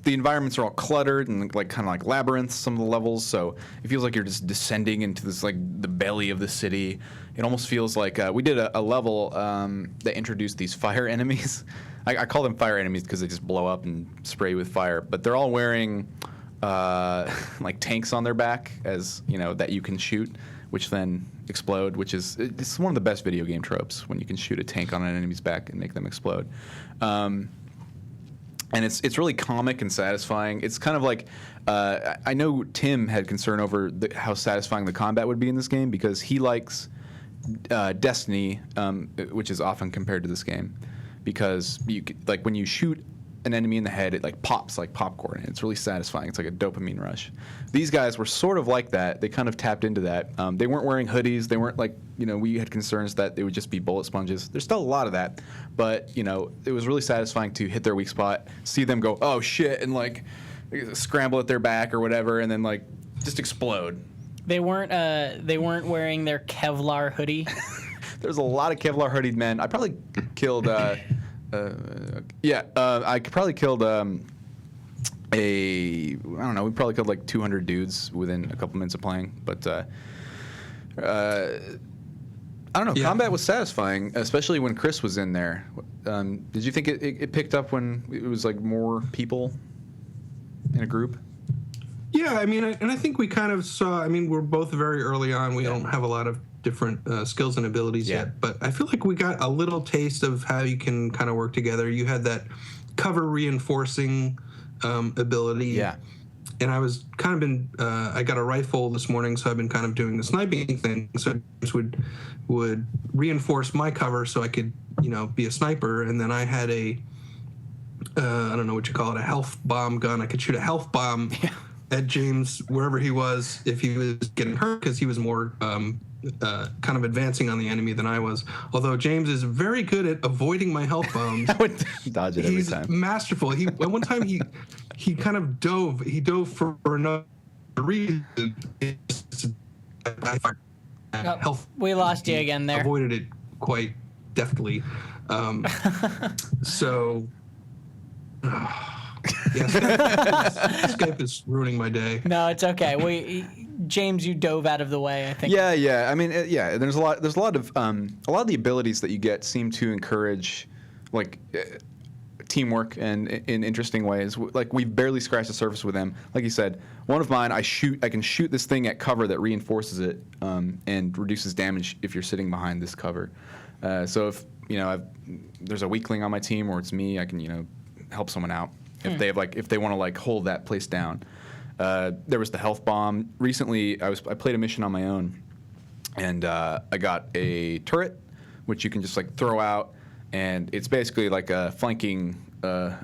the environments are all cluttered and like kind of like labyrinths, some of the levels. So it feels like you're just descending into this, like, the belly of the city. It almost feels like we did a level that introduced these fire enemies. I call them fire enemies because they just blow up and spray with fire. But they're all wearing like tanks on their back, as you know, that you can shoot, which then explode. It's one of the best video game tropes, when you can shoot a tank on an enemy's back and make them explode. And it's really comic and satisfying. It's kind of like I know Tim had concern over how satisfying the combat would be in this game, because he likes Destiny, which is often compared to this game, because like when you shoot an enemy in the head, it like pops like popcorn, and it's really satisfying. It's like a dopamine rush. These guys were sort of like that. They kind of tapped into that. They weren't wearing hoodies. They weren't like, we had concerns that they would just be bullet sponges. There's still a lot of that, but it was really satisfying to hit their weak spot, see them go, oh shit, and like scramble at their back or whatever, and then like just explode. They weren't wearing their Kevlar hoodie. There's a lot of Kevlar hoodied men. I probably killed. I probably killed we probably killed like 200 dudes within a couple minutes of playing. But I don't know. Yeah. Combat was satisfying, especially when Chris was in there. Did you think it picked up when it was like more people in a group? Yeah, I mean, and I think we kind of saw. I mean, we're both very early on. We don't have a lot of different skills and abilities yet, but I feel like we got a little taste of how you can kind of work together. You had that cover reinforcing ability, and I was kind of I got a rifle this morning, so I've been kind of doing the sniping thing. So I just would reinforce my cover so I could be a sniper, and then I had I don't know what you call it, a health bomb gun. I could shoot a health bomb at James wherever he was if he was getting hurt, because he was more kind of advancing on the enemy than I was. Although James is very good at avoiding my health bombs. I would dodge it every time. He's masterful. At one time he kind of dove. He dove for another reason. Health. We lost you again there. Avoided it quite deftly. So. Skype is ruining my day. No, it's okay. James, you dove out of the way, I think. Yeah. I mean, yeah. There's a lot of the abilities that you get seem to encourage, like, teamwork and in interesting ways. Like, we've barely scratched the surface with them. Like you said, one of mine, I can shoot this thing at cover that reinforces it and reduces damage if you're sitting behind this cover. So if there's a weakling on my team or it's me, I can help someone out. If they want to hold that place down. There was the health bomb. Recently, I played a mission on my own, and I got a turret, which you can just throw out, and it's basically like a flanking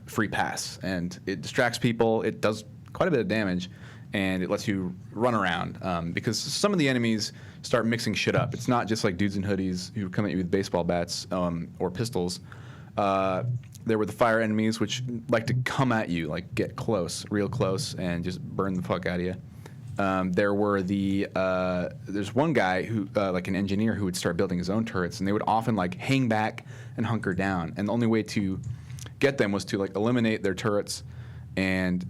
free pass, and it distracts people. It does quite a bit of damage, and it lets you run around because some of the enemies start mixing shit up. It's not just like dudes in hoodies who come at you with baseball bats or pistols. There were the fire enemies, which like to come at you, get close, real close, and just burn the fuck out of you. There were there's one guy who, an engineer, who would start building his own turrets, and they would often hang back and hunker down. And the only way to get them was to eliminate their turrets and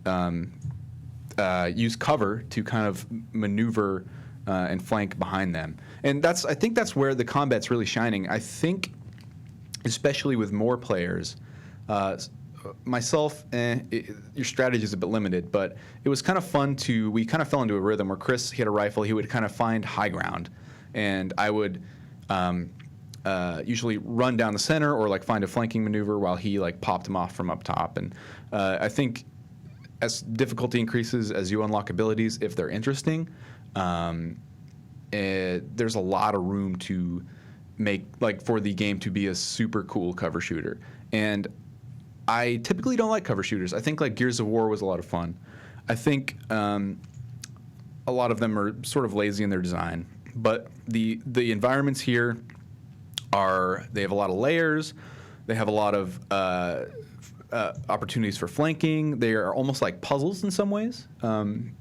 use cover to kind of maneuver and flank behind them. And I think that's where the combat's really shining. I think, especially with more players. Myself, your strategy is a bit limited, but it was kind of fun we kind of fell into a rhythm where Chris, he had a rifle, he would kind of find high ground, and I would usually run down the center or find a flanking maneuver while he popped him off from up top. And I think as difficulty increases, as you unlock abilities, if they're interesting, there's a lot of room to make, for the game to be a super cool cover shooter. And I typically don't like cover shooters. I think Gears of War was a lot of fun. I think a lot of them are sort of lazy in their design. But the environments here they have a lot of layers. They have a lot of opportunities for flanking. They are almost like puzzles in some ways. And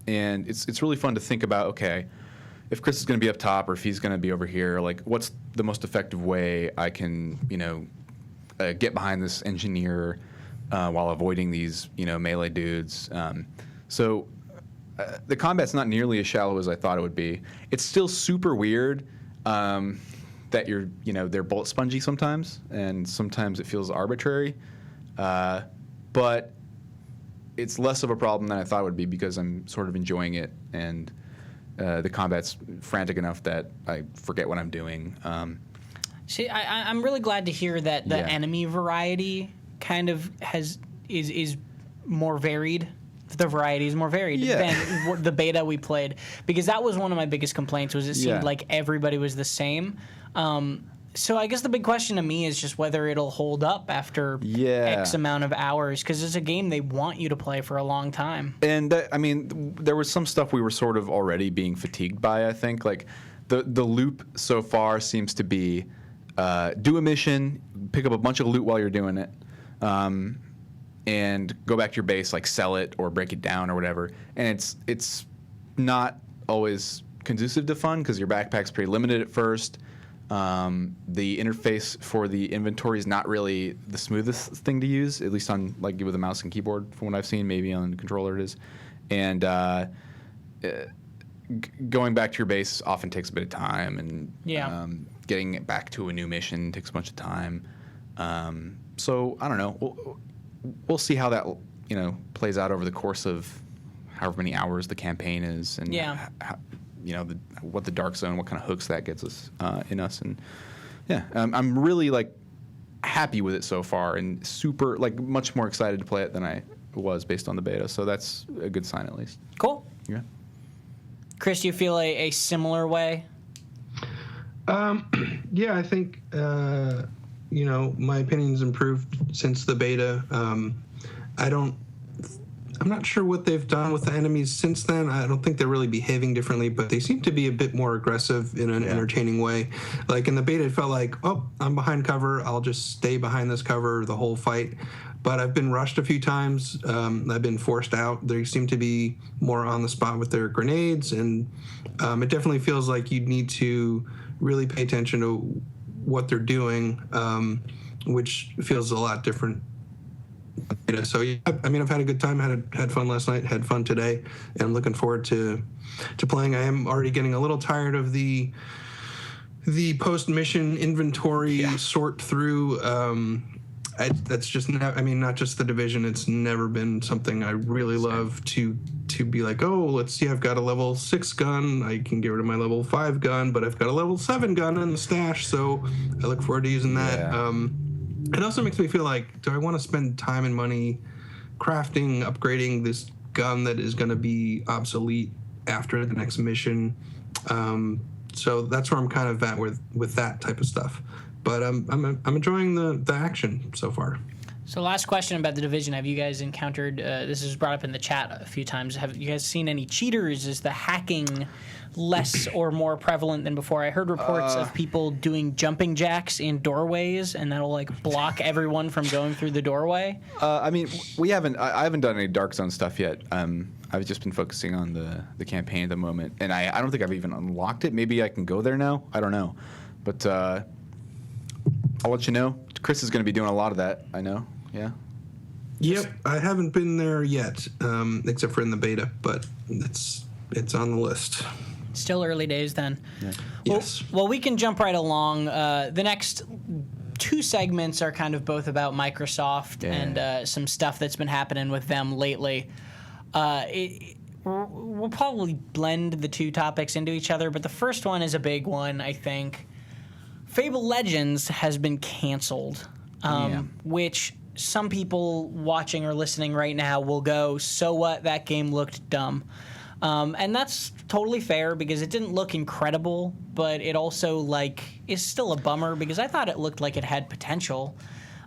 it's really fun to think about, okay, if Chris is going to be up top or if he's going to be over here, what's the most effective way I can, get behind this engineer while avoiding these, melee dudes. So the combat's not nearly as shallow as I thought it would be. It's still super weird that they're bullet spongy sometimes, and sometimes it feels arbitrary. But it's less of a problem than I thought it would be because I'm sort of enjoying it, and the combat's frantic enough that I forget what I'm doing. See, I'm really glad to hear that the enemy variety kind of is more varied. The variety is more varied than the beta we played, because that was one of my biggest complaints. Was it seemed like everybody was the same. So I guess the big question to me is just whether it'll hold up after X amount of hours, because it's a game they want you to play for a long time. And there was some stuff we were sort of already being fatigued by. I think the loop so far seems to be. Do a mission, pick up a bunch of loot while you're doing it, and go back to your base, sell it or break it down or whatever. And it's not always conducive to fun because your backpack's pretty limited at first. The interface for the inventory is not really the smoothest thing to use, at least on with a mouse and keyboard from what I've seen. Maybe on the controller it is. And going back to your base often takes a bit of time, and getting it back to a new mission takes a bunch of time. So I don't know. We'll see how that plays out over the course of however many hours the campaign is, and how, what the dark zone, what kind of hooks that gets us in us, and I'm really happy with it so far, and super much more excited to play it than I was based on the beta. So that's a good sign at least. Cool. Yeah. Chris, do you feel a similar way? I think my opinion's improved since the beta. I'm not sure what they've done with the enemies since then. I don't think they're really behaving differently, but they seem to be a bit more aggressive in an entertaining way. Like in the beta, it felt like, oh, I'm behind cover. I'll just stay behind this cover the whole fight. But I've been rushed a few times. I've been forced out. They seem to be more on the spot with their grenades, and it definitely feels like you need to really pay attention to what they're doing, which feels a lot different. So yeah, I mean, I've had a good time. Had fun last night. Had fun today, and I'm looking forward to playing. I am already getting a little tired of the post mission inventory sort through. That's just I mean, not just the Division. It's never been something I really love to be like, oh, let's see, I've got a level 6 gun. I can get rid of my level 5 gun, but I've got a level 7 gun in the stash. So I look forward to using that. Yeah. It also makes me feel like, do I want to spend time and money crafting, upgrading this gun that is going to be obsolete after the next mission? So that's where I'm kind of at with that type of stuff. But I'm enjoying the action so far. So last question about the Division. Have you guys encountered, this is brought up in the chat a few times, have you guys seen any cheaters? Is the hacking less or more prevalent than before? I heard reports of people doing jumping jacks in doorways, and that'll like block everyone from going through the doorway. I mean, I haven't done any Dark Zone stuff yet. I've just been focusing on the campaign at the moment, and I don't think I've even unlocked it. Maybe I can go there now. I don't know, but I'll let you know. Chris is going to be doing a lot of that, I know. Yeah. Yep, I haven't been there yet, except for in the beta, but it's on the list. Still early days then. Yeah. Yes. Well, we can jump right along. The next 2 segments are kind of both about Microsoft and some stuff that's been happening with them lately. We'll probably blend the 2 topics into each other, but the first one is a big one, I think. Fable Legends has been canceled, which some people watching or listening right now will go, so what, that game looked dumb. And that's totally fair because it didn't look incredible, but it also like is still a bummer because I thought it looked like it had potential.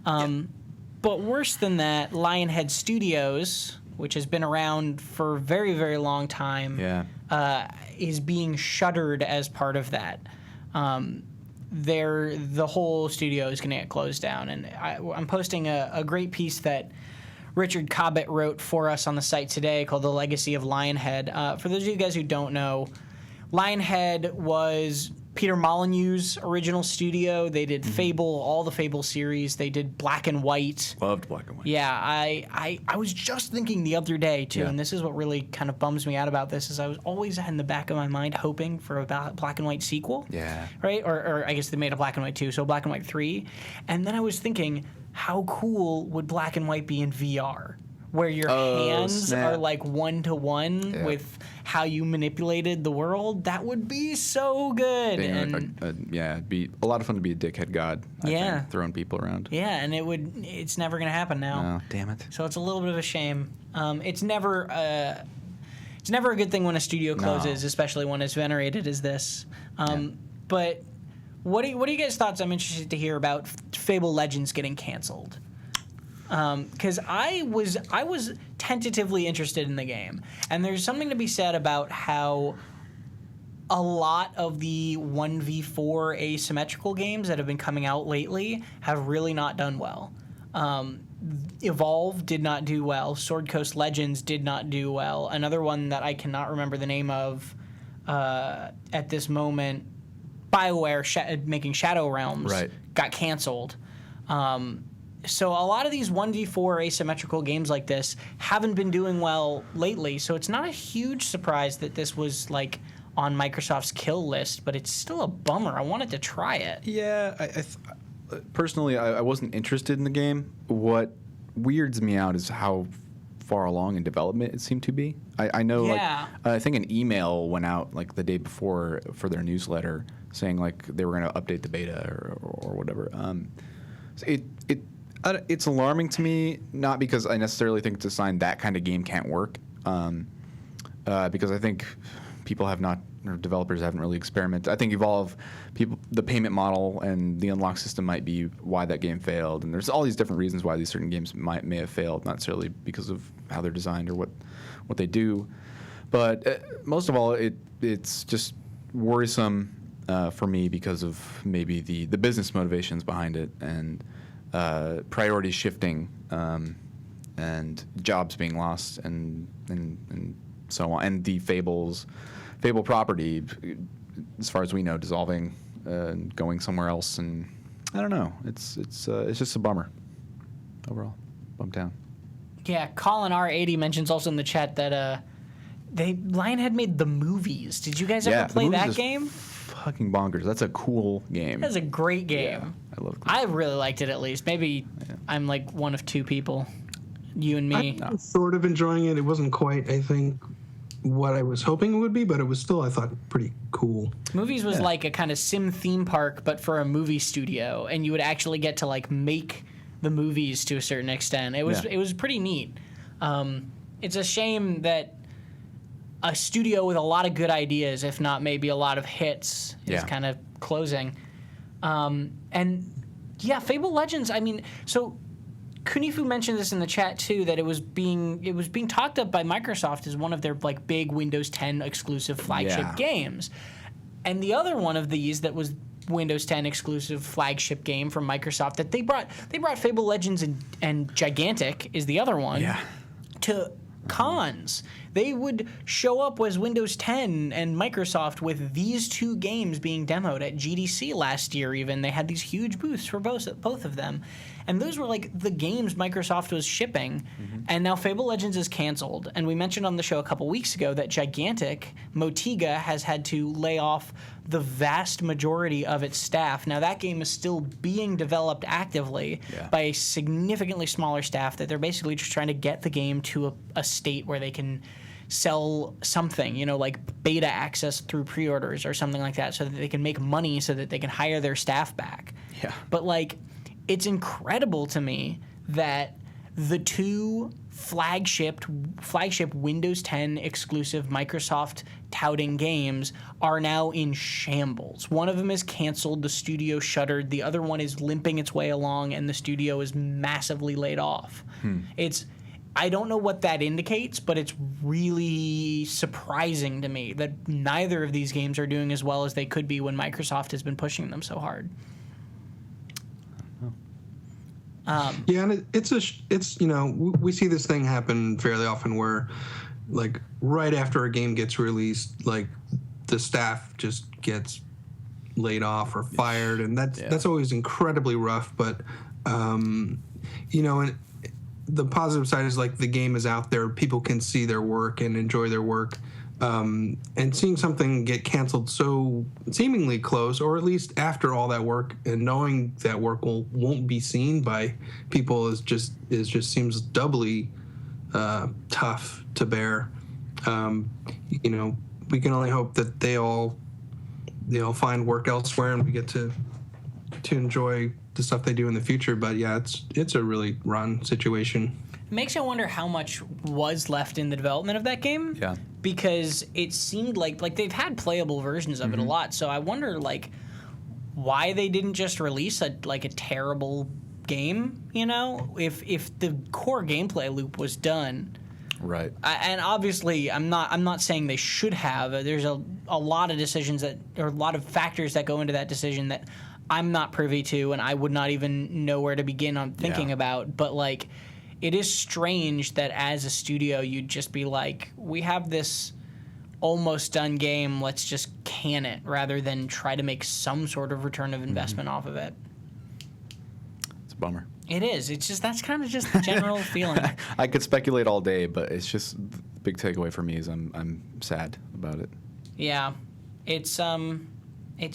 But worse than that, Lionhead Studios, which has been around for a very, very long time, is being shuttered as part of that. The whole studio is going to get closed down. And I'm posting a great piece that Richard Cobbett wrote for us on the site today called The Legacy of Lionhead. For those of you guys who don't know, Lionhead was Peter Molyneux's original studio. They did Fable, all the Fable series. They did Black and White. Loved Black and White. Yeah, I was just thinking the other day, too, and this is what really kind of bums me out about this, is I was always in the back of my mind hoping for a Black and White sequel. Yeah. Right? Or I guess they made a Black and White 2, so Black and White 3. And then I was thinking, how cool would Black and White be in VR? Where your hands are like one-to-one with how you manipulated the world. That would be so good. It'd be a lot of fun to be a dickhead god. I think, throwing people around. Yeah, and it's never going to happen now. No, damn it. So it's a little bit of a shame. It's never a good thing when a studio closes, especially one as venerated as this. But what are you guys' thoughts? I'm interested to hear about Fable Legends getting canceled. Because I was tentatively interested in the game, and there's something to be said about how a lot of the 1v4 asymmetrical games that have been coming out lately have really not done well. Evolve did not do well. Sword Coast Legends did not do well. Another one that I cannot remember the name of at this moment, BioWare making Shadow Realms, got canceled. So a lot of these 1v4 asymmetrical games like this haven't been doing well lately. So it's not a huge surprise that this was like on Microsoft's kill list, but it's still a bummer. I wanted to try it. Yeah, personally, I wasn't interested in the game. What weirds me out is how far along in development it seemed to be. I know, I think an email went out like the day before for their newsletter saying like they were going to update the beta or whatever. It's alarming to me, not because I necessarily think it's a sign that kind of game can't work, because I think people have not, or developers haven't really experimented. I think the payment model and the unlock system might be why that game failed. And there's all these different reasons why these certain games may have failed, not necessarily because of how they're designed or what they do. But most of all, it's just worrisome for me because of maybe the business motivations behind it and priorities shifting and jobs being lost and so on, and the Fable property, as far as we know, dissolving and going somewhere else. And I don't know. It's just a bummer overall. Bummed out. Yeah, Colin R80 mentions also in the chat that Lionhead made the movies. Did you guys ever play that game? Fucking bonkers. That's a cool game. That's a great game. Yeah, I love it. I really liked it, at least. Maybe I'm like one of two people. You and me. I'm sort of enjoying it. It wasn't quite, I think, what I was hoping it would be, but it was still, I thought, pretty cool. Movies was like a kind of sim theme park, but for a movie studio, and you would actually get to like make the movies to a certain extent. It was pretty neat. It's a shame that a studio with a lot of good ideas, if not maybe a lot of hits, is kind of closing. And yeah, Fable Legends. I mean, so Kunifu mentioned this in the chat too, that it was being talked up by Microsoft as one of their like big Windows 10 exclusive flagship games. And the other one of these that was Windows 10 exclusive flagship game from Microsoft that they brought Fable Legends and Gigantic is the other one to cons. They would show up as Windows 10 and Microsoft with these two games being demoed at GDC last year even. They had these huge booths for both of them. And those were like the games Microsoft was shipping. And now Fable Legends is canceled. And we mentioned on the show a couple weeks ago that Gigantic, Motiga, has had to lay off the vast majority of its staff. Now that game is still being developed actively by a significantly smaller staff that they're basically just trying to get the game to a state where they can sell something, you know, like beta access through pre-orders or something like that so that they can make money so that they can hire their staff back. Yeah. But like, it's incredible to me that the two flagship Windows 10 exclusive Microsoft touting games are now in shambles. One of them is canceled, the studio shuttered, the other one is limping its way along, and the studio is massively laid off. I don't know what that indicates, but it's really surprising to me that neither of these games are doing as well as they could be when Microsoft has been pushing them so hard. And it's you know, we see this thing happen fairly often where like right after a game gets released, like the staff just gets laid off or fired, and that's always incredibly rough. But you know, and the positive side is like the game is out there, people can see their work and enjoy their work. And seeing something get canceled so seemingly close, or at least after all that work, and knowing that work won't be seen by people is just seems doubly tough to bear. You know, we can only hope that they all find work elsewhere and we get to enjoy the stuff they do in the future. But yeah, it's a really rotten situation. It makes you wonder how much was left in the development of that game. Yeah. Because it seemed like they've had playable versions of it a lot. So I wonder like why they didn't just release a terrible game, you know? If the core gameplay loop was done. Right. And obviously I'm not saying they should have. There's a lot of decisions or a lot of factors that go into that decision that I'm not privy to and I would not even know where to begin on thinking about. But like, it is strange that as a studio you'd just be like, we have this almost done game, let's just can it, rather than try to make some sort of return of investment off of it. It's a bummer. It is. It's just, that's kind of just the general feeling. I could speculate all day, but it's just the big takeaway for me is I'm sad about it. Yeah. It's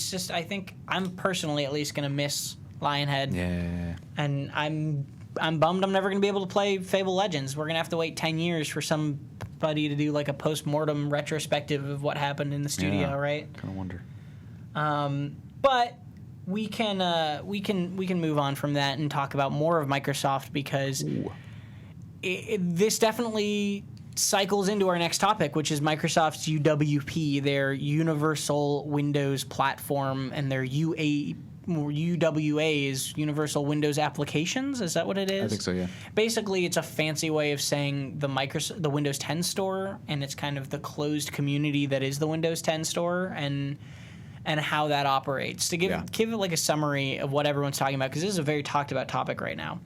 just, I think I'm personally at least going to miss Lionhead. Yeah. And I'm bummed I'm never going to be able to play Fable Legends. We're going to have to wait 10 years for somebody to do like a post-mortem retrospective of what happened in the studio, right? Kind of wonder. But we can move on from that and talk about more of Microsoft because this definitely cycles into our next topic, which is Microsoft's UWP, their Universal Windows Platform, and their UWA is Universal Windows Applications. Is that what it is? I think so, yeah. Basically, it's a fancy way of saying the Windows 10 store, and it's kind of the closed community that is the Windows 10 store, and how that operates. To give it like a summary of what everyone's talking about, because this is a very talked about topic right now.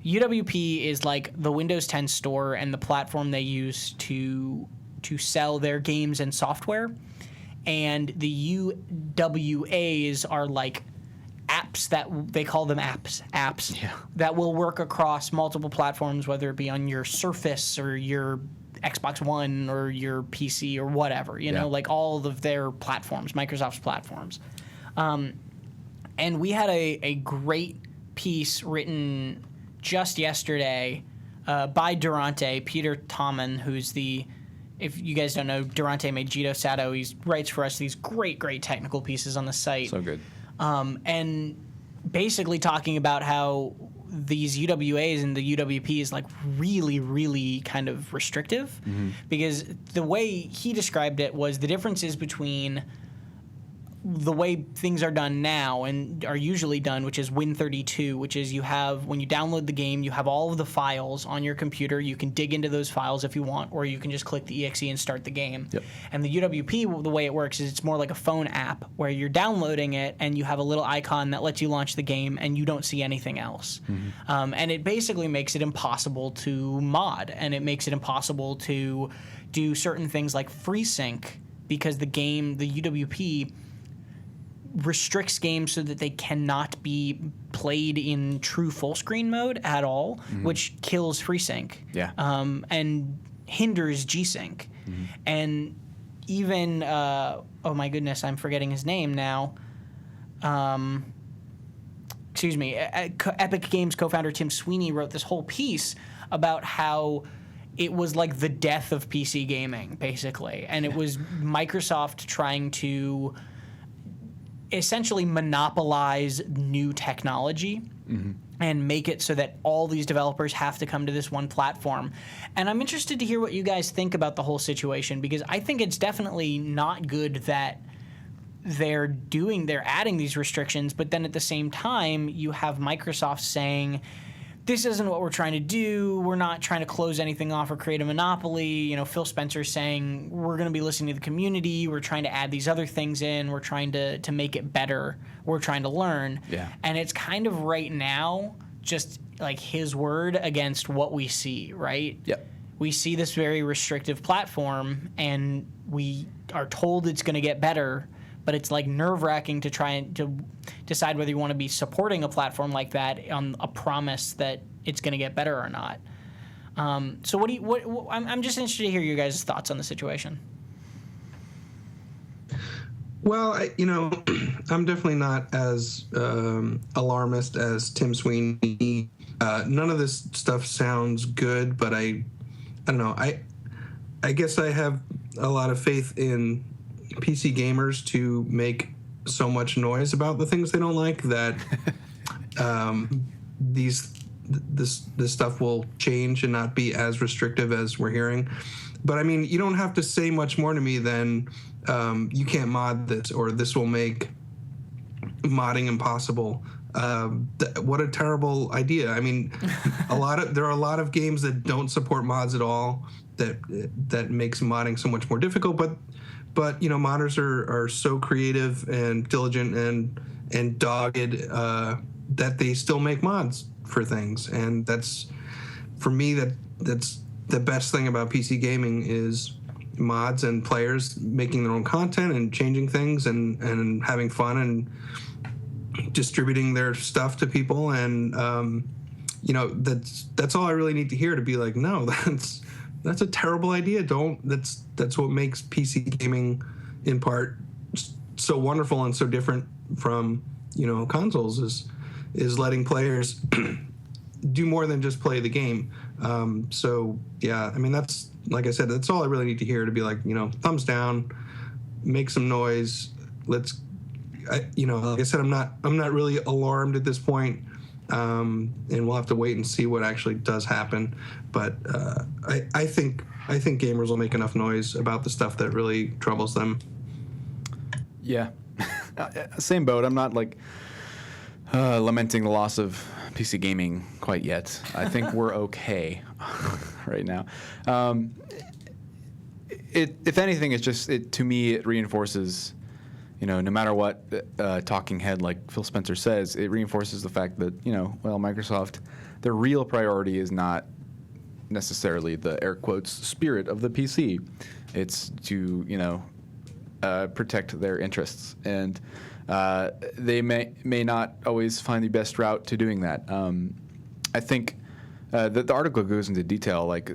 UWP is like the Windows 10 store and the platform they use to sell their games and software. And the UWAs are like apps that they call them apps that will work across multiple platforms, whether it be on your Surface or your Xbox One or your PC or whatever, you know, like all of their platforms, Microsoft's platforms. And we had a great piece written just yesterday by Durante, Peter Tommen, who's if you guys don't know, Durante made Jito Sato. He writes for us these great technical pieces on the site. So good. And basically talking about how these UWAs and the UWP is like really, really kind of restrictive, because the way he described it was the differences between the way things are done now and are usually done, which is Win32, which is when you download the game, you have all of the files on your computer. You can dig into those files if you want, or you can just click the exe and start the game. Yep. And the UWP, the way it works is it's more like a phone app where you're downloading it and you have a little icon that lets you launch the game and you don't see anything else. And it basically makes it impossible to mod, and it makes it impossible to do certain things like FreeSync, because the UWP restricts games so that they cannot be played in true full screen mode at all, which kills FreeSync. And hinders G-Sync. And even oh my goodness, I'm forgetting his name now. Excuse me. Epic Games co-founder Tim Sweeney wrote this whole piece about how it was like the death of PC gaming, basically, and it was Microsoft trying to essentially monopolize new technology and make it so that all these developers have to come to this one platform. And I'm interested to hear what you guys think about the whole situation, because I think it's definitely not good that they're adding these restrictions, but then at the same time you have Microsoft saying, this isn't what we're trying to do. We're not trying to close anything off or create a monopoly. You know, Phil Spencer's saying we're going to be listening to the community. We're trying to add these other things in. We're trying to make it better. We're trying to learn. Yeah. And it's kind of right now just like his word against what we see, right? Yep. We see this very restrictive platform, and we are told it's going to get better, but it's like nerve-wracking to try and to decide whether you want to be supporting a platform like that on a promise that it's going to get better or not. So I'm just interested to hear your guys' thoughts on the situation. Well, I'm definitely not as alarmist as Tim Sweeney. None of this stuff sounds good, but I don't know. I guess I have a lot of faith in PC gamers to make so much noise about the things they don't like that this stuff will change and not be as restrictive as we're hearing. But I mean, you don't have to say much more to me than you can't mod this, or this will make modding impossible. What a terrible idea. I mean, there are a lot of games that don't support mods at all, that makes modding so much more difficult. But modders are so creative and diligent and dogged that they still make mods for things. And that's, for me, that's the best thing about PC gaming is mods and players making their own content and changing things and having fun and distributing their stuff to people. And that's all I really need to hear to be like, no, that's a terrible idea. That's what makes PC gaming in part so wonderful and so different from consoles is letting players do more than just play the game. So yeah, I mean, that's, like I said, that's all I really need to hear to be like, thumbs down, make some noise. Like I said, I'm not really alarmed at this point. and we'll have to wait and see what actually does happen. But I think gamers will make enough noise about the stuff that really troubles them. Yeah, same boat. I'm not like lamenting the loss of PC gaming quite yet. I think we're okay right now. If anything, it's just to me it reinforces, no matter what talking head like Phil Spencer says, it reinforces the fact that Microsoft, their real priority is not necessarily the air quotes spirit of the PC. It's to protect their interests, and they may not always find the best route to doing that. I think the article goes into detail, like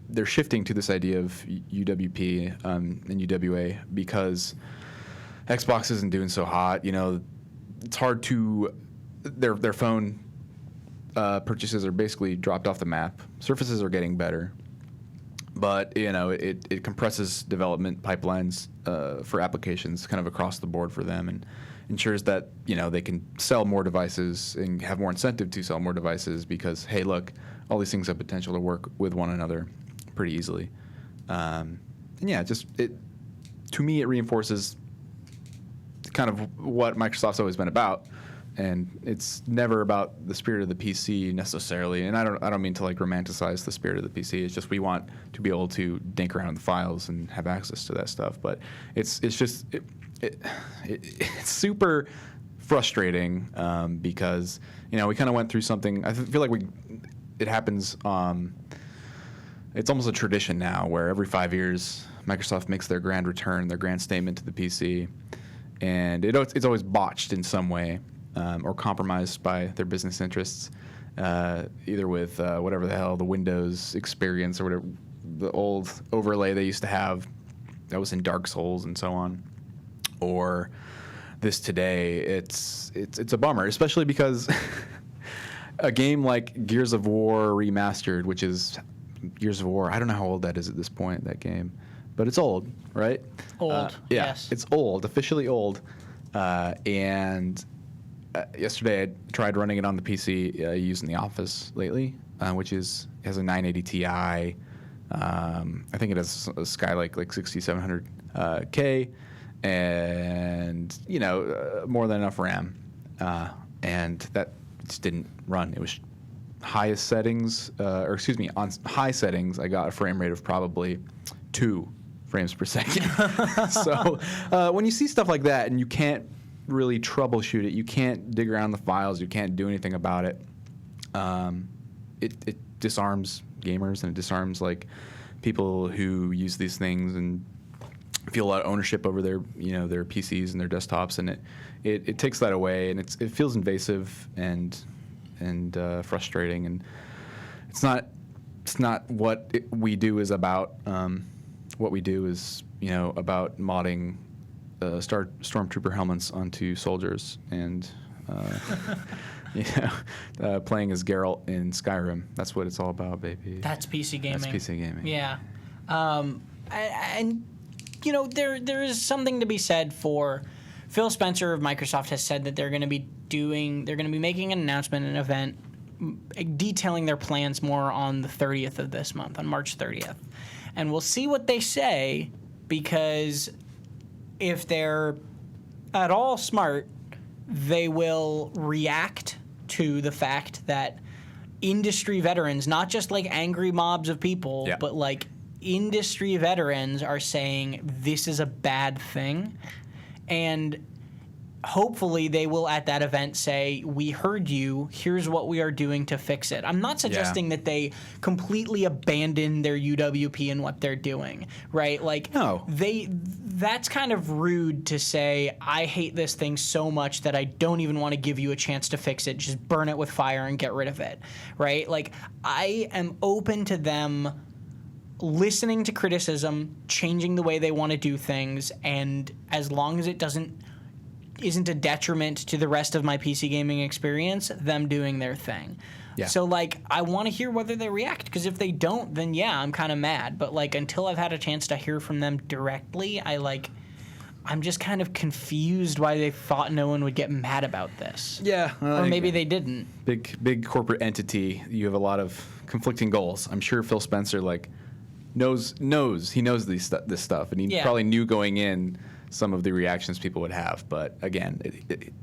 they're shifting to this idea of UWP and UWA because Xbox isn't doing so hot. It's hard to their phone purchases are basically dropped off the map. Surfaces are getting better, but it compresses development pipelines for applications kind of across the board for them, and ensures that they can sell more devices and have more incentive to sell more devices because, hey, look, all these things have potential to work with one another pretty easily. And yeah, to me it reinforces kind of what Microsoft's always been about, and it's never about the spirit of the PC necessarily. And I don't mean to like romanticize the spirit of the PC. It's just we want to be able to dink around in the files and have access to that stuff. But it's super frustrating because we kind of went through something. I feel like it happens. It's almost a tradition now where every 5 years Microsoft makes their grand return, their grand statement to the PC, and it's always botched in some way or compromised by their business interests, either with whatever the hell the Windows experience or whatever the old overlay they used to have that was in Dark Souls and so on, or this today. It's a bummer, especially because a game like Gears of War Remastered, which is Gears of War, I don't know how old that is at this point, that game, but it's old, right? Old, yeah, yes. It's old, officially old. And yesterday I tried running it on the PC I use in the office lately, which has a 980 Ti. I think it has a Skylake like 6700K, and more than enough RAM, and that just didn't run. It was highest settings, on high settings, I got a frame rate of probably 2 frames per second. So when you see stuff like that and you can't really troubleshoot it, you can't dig around the files, you can't do anything about it, it disarms gamers, and it disarms like people who use these things and feel a lot of ownership over their their PCs and their desktops, and it takes that away, and it feels invasive and frustrating, and it's not what we do is about. What we do is about modding stormtrooper helmets onto soldiers and playing as Geralt in Skyrim. That's what it's all about, baby. That's PC gaming. That's PC gaming. Yeah, and there is something to be said for. Phil Spencer of Microsoft has said that they're going to be making an announcement, an event, detailing their plans more on the 30th of this month, on March 30th. And we'll see what they say, because if they're at all smart, they will react to the fact that industry veterans, not just like angry mobs of people, but like industry veterans are saying this is a bad thing. And hopefully they will at that event say, we heard you, here's what we are doing to fix it. I'm not suggesting that they completely abandon their UWP and what they're doing, right? Like, no. That's kind of rude to say, I hate this thing so much that I don't even want to give you a chance to fix it. Just burn it with fire and get rid of it, right? Like, I am open to them listening to criticism, changing the way they want to do things, and as long as it isn't a detriment to the rest of my PC gaming experience, them doing their thing. Yeah. So, like, I want to hear whether they react, because if they don't, then yeah, I'm kind of mad. But, like, until I've had a chance to hear from them directly, I'm just kind of confused why they thought no one would get mad about this. Yeah. Well, Or maybe they didn't. Big corporate entity. You have a lot of conflicting goals. I'm sure Phil Spencer knows this stuff, and he probably knew going in some of the reactions people would have. But again,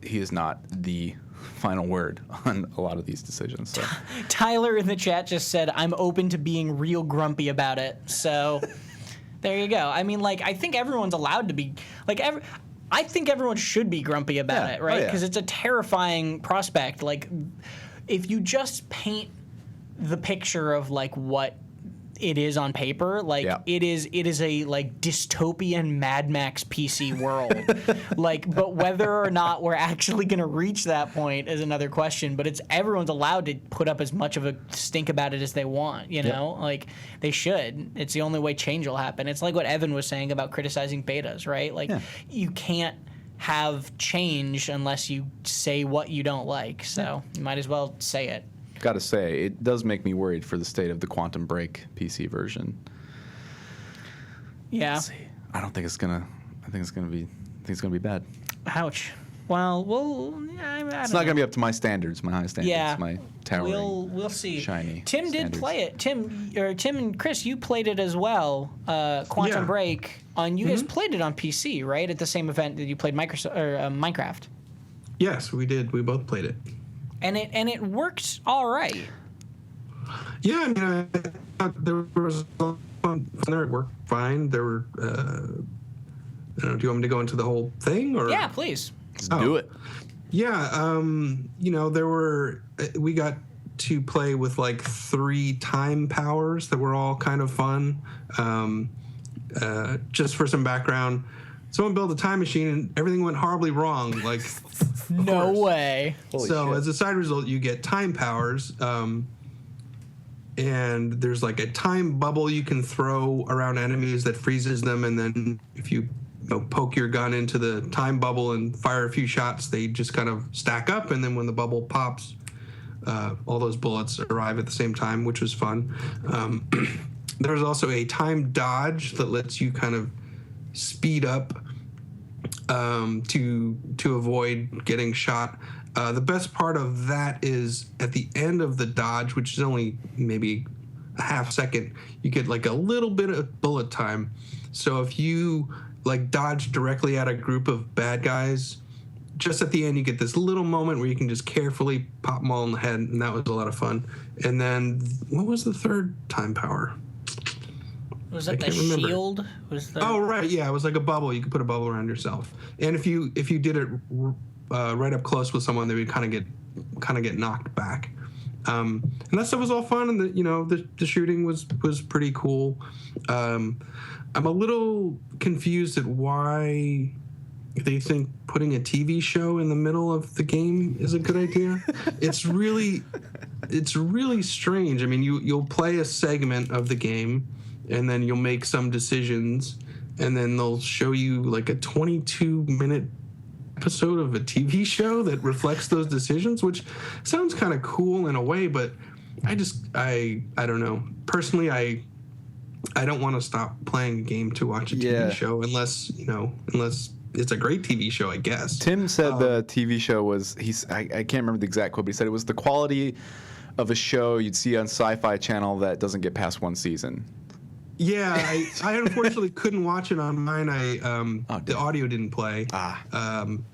he is not the final word on a lot of these decisions. So. Tyler in the chat just said, "I'm open to being real grumpy about it." So. There you go. I mean, I think everyone's allowed to be, I think everyone should be grumpy about it, right? Because it's a terrifying prospect. If you just paint the picture of, what it is on paper, it is a, dystopian Mad Max PC world. But whether or not we're actually going to reach that point is another question. But everyone's allowed to put up as much of a stink about it as they want, you know? They should. It's the only way change will happen. It's like what Evan was saying about criticizing betas, right? You can't have change unless you say what you don't like. So you might as well say it. Got to say, it does make me worried for the state of the Quantum Break PC version. Yeah. Let's see. I think it's gonna be bad. Ouch. Well, it's not gonna be up to my standards, my high standards, yeah, my towering. We'll see. Shiny. Tim standards. did play it. Tim and Chris, you played it as well. Quantum Break. You guys played it on PC, right? At the same event that you played Minecraft. Yes, we did. We both played it. And it worked all right. Yeah, I mean, I thought there was fun there. It worked fine. There were. I don't know, do you want me to go into the whole thing, or? Yeah, please. Let's do it. Yeah, there were. We got to play with 3 time powers that were all kind of fun. Just for some background, someone built a time machine and everything went horribly wrong. No way. Holy so shit. as a side result, you get time powers, and there's a time bubble you can throw around enemies that freezes them, and then if you poke your gun into the time bubble and fire a few shots, they just kind of stack up, and then when the bubble pops, all those bullets arrive at the same time, which was fun. There's also a time dodge that lets you kind of speed up to avoid getting shot. The best part of that is at the end of the dodge, which is only maybe a half second, you get a little bit of bullet time. So if you dodge directly at a group of bad guys, just at the end you get this little moment where you can just carefully pop them all in the head, and that was a lot of fun. And then what was the third time power? Was that the shield? Oh, right, yeah, it was like a bubble. You could put a bubble around yourself, and if you did it right up close with someone, they would kind of get knocked back. And that stuff was all fun, and the shooting was pretty cool. I'm a little confused at why they think putting a TV show in the middle of the game is a good idea. It's really strange. I mean, you'll play a segment of the game, and then you'll make some decisions, and then they'll show you a 22-minute episode of a TV show that reflects those decisions, which sounds kind of cool in a way, but I don't know. Personally, I don't want to stop playing a game to watch a TV show unless it's a great TV show, I guess. Tim said the TV show was I can't remember the exact quote, but he said it was the quality of a show you'd see on Sci-Fi Channel that doesn't get past one season. Yeah, I unfortunately couldn't watch it on mine. The audio didn't play,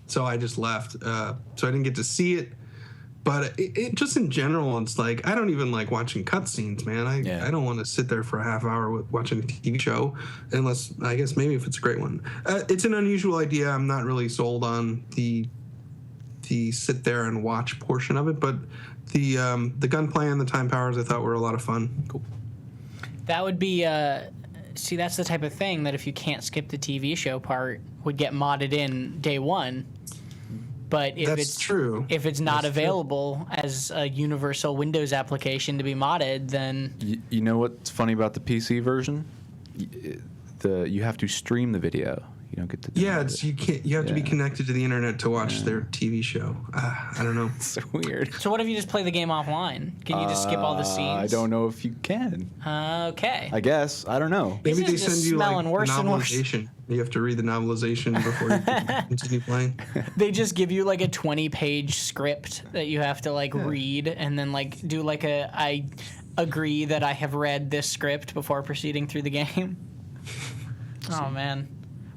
so I just left. So I didn't get to see it. But it just in general, it's I don't even like watching cutscenes, man. I don't want to sit there for a half hour watching a TV show, unless, I guess, maybe if it's a great one. It's an unusual idea. I'm not really sold on the sit there and watch portion of it, but the gunplay and the time powers I thought were a lot of fun. Cool. That would be, see, that's the type of thing that if you can't skip the TV show part, would get modded in day one. But if if it's not available as a universal Windows application to be modded, then... You know what's funny about the PC version? You have to stream the video. You don't get to. Yeah, you have to be connected to the internet to watch their TV show. I don't know. It's so weird. So what if you just play the game offline? Can you just skip all the scenes? I don't know if you can. Okay. I guess. I don't know. Maybe This they is just send you like smelling worse and worse. novelization. You have to read the novelization before you can continue playing. They just give you like a 20-page script that you have to like read and then like do like I agree that I have read this script before proceeding through the game. Oh man.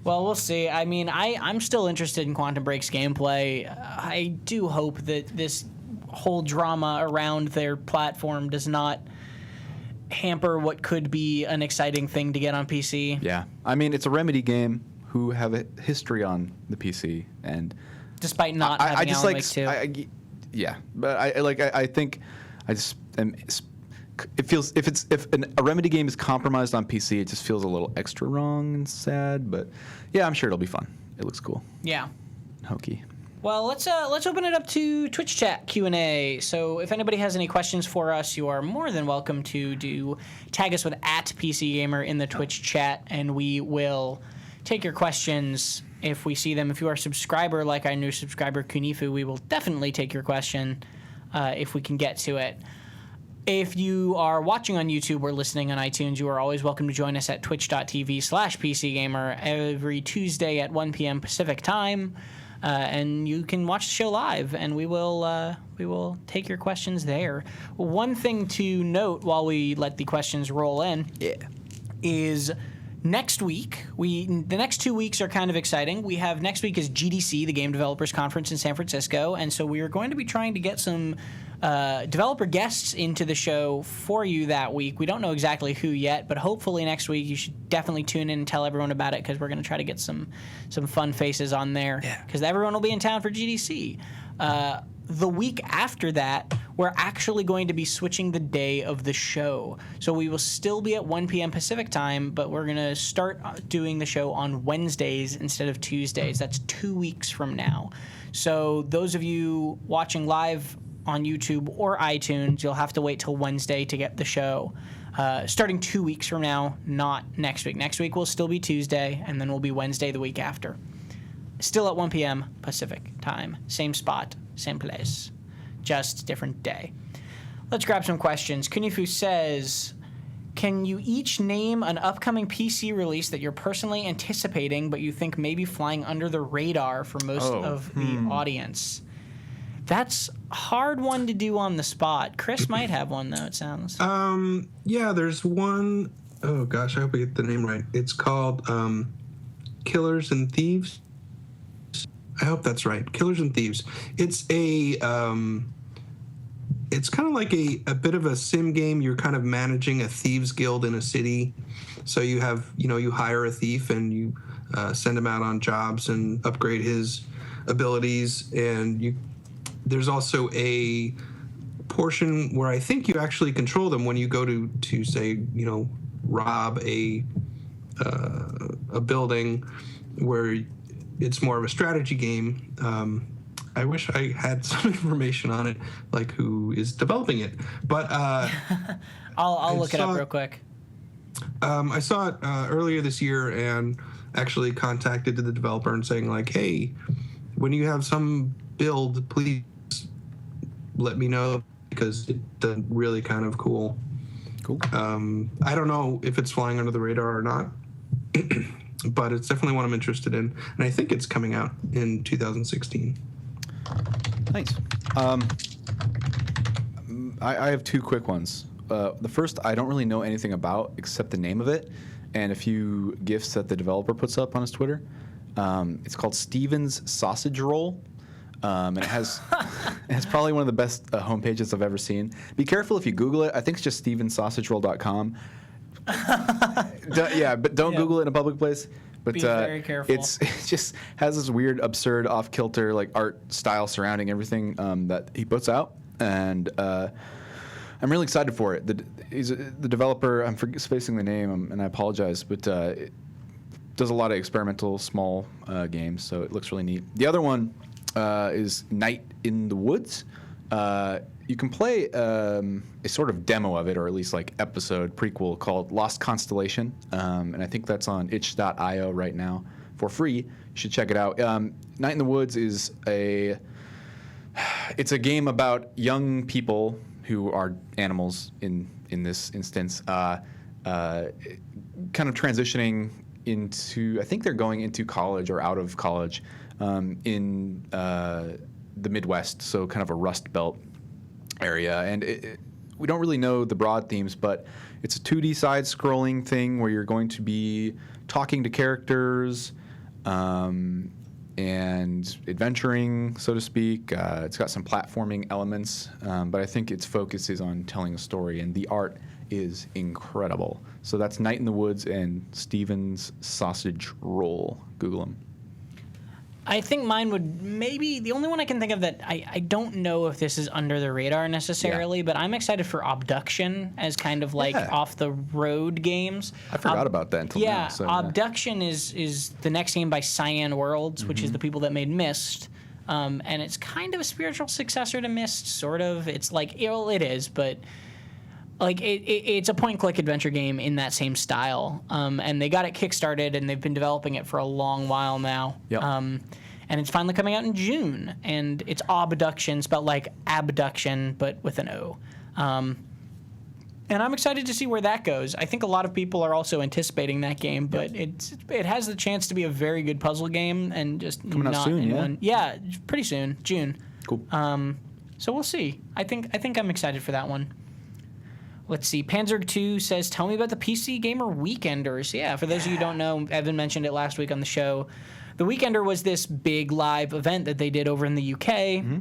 Well, we'll see. I mean, I'm still interested in Quantum Break's gameplay. I do hope that this whole drama around their platform does not hamper what could be an exciting thing to get on PC. Yeah. I mean, it's a Remedy game who have a history on the PC, and Despite not having I just Alan like Wake 2. yeah, but I think I just am. It feels if a Remedy game is compromised on PC, it just feels a little extra wrong and sad. But yeah, I'm sure it'll be fun. It looks cool, Yeah. hokey. Well, let's open it up to Twitch chat Q&A. So if anybody has any questions for us, you are more than welcome to tag us with @PCGamer in the Twitch chat, and we will take your questions if we see them. If you are a subscriber like our new subscriber Kunifu, we will definitely take your question if we can get to it. If you are watching on YouTube or listening on iTunes, you are always welcome to join us at twitch.tv/PCGamer every Tuesday at 1 p.m. Pacific time. And you can watch the show live, and we will take your questions there. One thing to note while we let the questions roll in is next week, the next 2 weeks are kind of exciting. We have next week is GDC, the Game Developers Conference in San Francisco, and so we are going to be trying to get some developer guests into the show for you that week. We don't know exactly who yet, but hopefully next week you should definitely tune in and tell everyone about it because we're going to try to get some fun faces on there because everyone will be in town for GDC. The week after that, we're actually going to be switching the day of the show. So we will still be at 1 p.m. Pacific time, but we're going to start doing the show on Wednesdays instead of Tuesdays. That's 2 weeks from now. So those of you watching live on YouTube or iTunes, you'll have to wait till Wednesday to get the show. Starting 2 weeks from now, not next week. Next week will still be Tuesday, and then we'll be Wednesday the week after. Still at 1 p.m. Pacific time. Same spot, same place. Just different day. Let's grab some questions. Kunifu says, can you each name an upcoming PC release that you're personally anticipating, but you think may be flying under the radar for most of the audience? That's a hard one to do on the spot. Chris might have one, though, it sounds. Yeah, there's one. Oh, gosh, I hope I get the name right. It's called Killers and Thieves. I hope that's right. Killers and Thieves. It's a... it's kind of like a bit of a sim game. You're kind of managing a thieves guild in a city. So you have, you hire a thief and you send him out on jobs and upgrade his abilities. And there's also a portion where I think you actually control them when you go to say, rob a building where it's more of a strategy game. I wish I had some information on it, like who is developing it. But I'll look it up real quick. I saw it earlier this year and actually contacted the developer and saying like, hey, when you have some build, please let me know because it's really kind of cool. Cool. I don't know if it's flying under the radar or not, but it's definitely one I'm interested in. And I think it's coming out in 2016. Nice. I have two quick ones. The first, I don't really know anything about except the name of it and a few GIFs that the developer puts up on his Twitter. It's called Steven's Sausage Roll. And it has probably one of the best homepages I've ever seen. Be careful if you Google it. I think it's just stevensausageroll.com. But don't Google it in a public place. But Be very careful. It just has this weird, absurd, off-kilter like art style surrounding everything that he puts out, and I'm really excited for it. The developer, I'm spacing the name, and I apologize, but it does a lot of experimental small games, so it looks really neat. The other one is Night in the Woods. You can play a sort of demo of it, or at least like episode prequel called Lost Constellation, and I think that's on itch.io right now for free. You should check it out. Night in the Woods is a game about young people who are animals in this instance, kind of transitioning into, I think they're going into college or out of college in the Midwest, so kind of a Rust Belt area. And we don't really know the broad themes, but it's a 2D side-scrolling thing where you're going to be talking to characters and adventuring, so to speak. It's got some platforming elements, but I think its focus is on telling a story, and the art is incredible. So that's Night in the Woods and Steven's Sausage Roll. Google them. I think mine would maybe, the only one I can think of that I don't know if this is under the radar necessarily, but I'm excited for Obduction as kind of like off the road games. I forgot about that until now. So, Obduction is the next game by Cyan Worlds, which is the people that made Myst. And it's kind of a spiritual successor to Myst, sort of. It's like, well, it is, but like it's a point-and-click adventure game in that same style. And they got it kickstarted, and they've been developing it for a long while now. Yep. And it's finally coming out in June. And it's Obduction, spelled like abduction, but with an O. And I'm excited to see where that goes. I think a lot of people are also anticipating that game, but it has the chance to be a very good puzzle game, and just coming out soon, yeah, pretty soon, June. Cool. So we'll see. I think I'm excited for that one. Let's see. Panzer 2 says, tell me about the PC Gamer Weekenders. Yeah, for those of you who don't know, Evan mentioned it last week on the show. The Weekender was this big live event that they did over in the UK. Mm-hmm.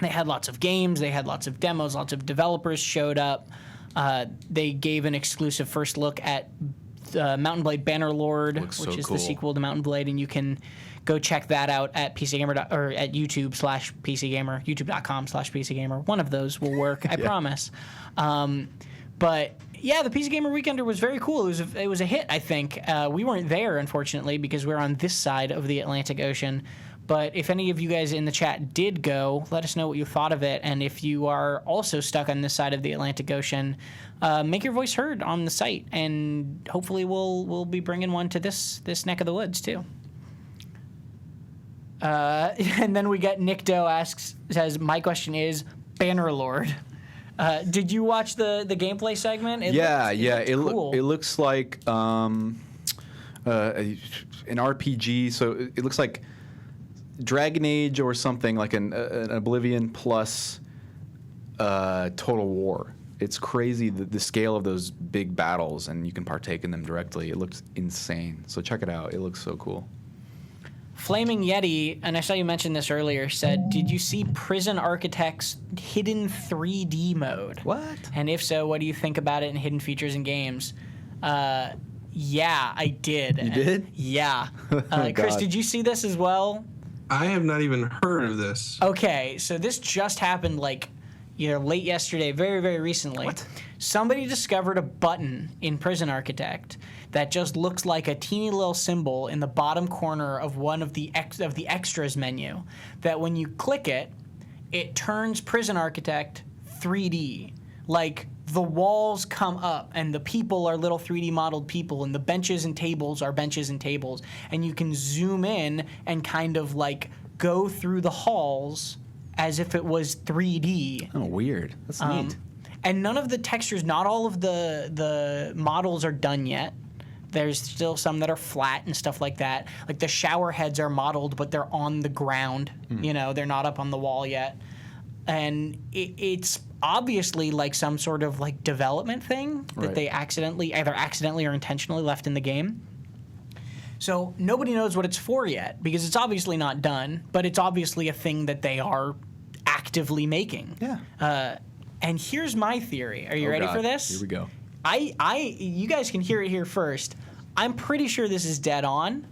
They had lots of games. They had lots of demos. Lots of developers showed up. They gave an exclusive first look at Mountain Blade Bannerlord, which is the sequel to Mountain Blade, and you can go check that out at PCGamer or at YouTube/PCGamer, YouTube.com/PCGamer. One of those will work, I promise. But yeah, the PC Gamer Weekender was very cool. It was a hit, I think. We weren't there, unfortunately, because we're on this side of the Atlantic Ocean. But if any of you guys in the chat did go, let us know what you thought of it. And if you are also stuck on this side of the Atlantic Ocean, make your voice heard on the site, and hopefully we'll be bringing one to this neck of the woods too. And then we get Nick Doe says, my question is Bannerlord. Did you watch the gameplay segment? It looks like an RPG. So it looks like Dragon Age or something, like an Oblivion plus Total War. It's crazy the scale of those big battles, and you can partake in them directly. It looks insane. So check it out. It looks so cool. Flaming Yeti, and I saw you mention this earlier, said, did you see Prison Architect's hidden 3D mode? What? And if so, what do you think about it in hidden features and games? Yeah, I did. You did? Yeah. Oh, Chris, did you see this as well? I have not even heard of this. Okay, so this just happened like late yesterday, very, very recently. What? Somebody discovered a button in Prison Architect that just looks like a teeny little symbol in the bottom corner of one of the extras menu, that when you click it, it turns Prison Architect 3D. Like, the walls come up, and the people are little 3D modeled people, and the benches and tables are benches and tables, and you can zoom in and kind of like go through the halls as if it was 3D. Oh, weird. That's neat. And none of the textures, not all of the models are done yet. There's still some that are flat and stuff like that. Like the shower heads are modeled, but they're on the ground. They're not up on the wall yet. And it's obviously like some sort of like development thing that they either accidentally or intentionally left in the game. So nobody knows what it's for yet, because it's obviously not done, but it's obviously a thing that they are actively making. Yeah. And here's my theory. Are you ready for this? Here we go. You guys can hear it here first. I'm pretty sure this is dead on.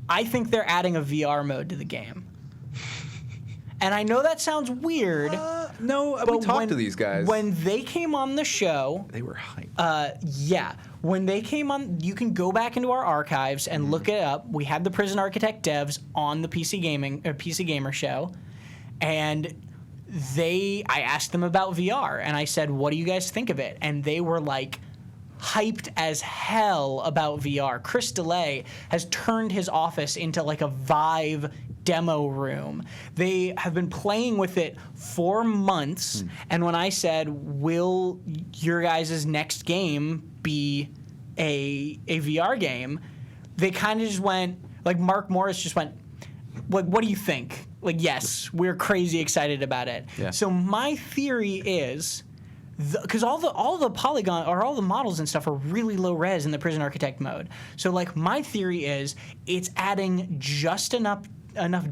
I think they're adding a VR mode to the game. And I know that sounds weird. No, but we talked to these guys. When they came on the show, they were hyped. Yeah. When they came on, you can go back into our archives and look it up. We had the Prison Architect devs on the PC Gamer show, and I asked them about VR, and I said, what do you guys think of it? And they were like, hyped as hell about VR. Chris DeLay has turned his office into like a Vive demo room. They have been playing with it for months, and when I said, will your guys' next game be a VR game, they kind of just went, like Mark Morris just went, like, what do you think? Like, yes, we're crazy excited about it. Yeah. So my theory is, because all the polygon or all the models and stuff are really low res in the Prison Architect mode. So like my theory is it's adding just enough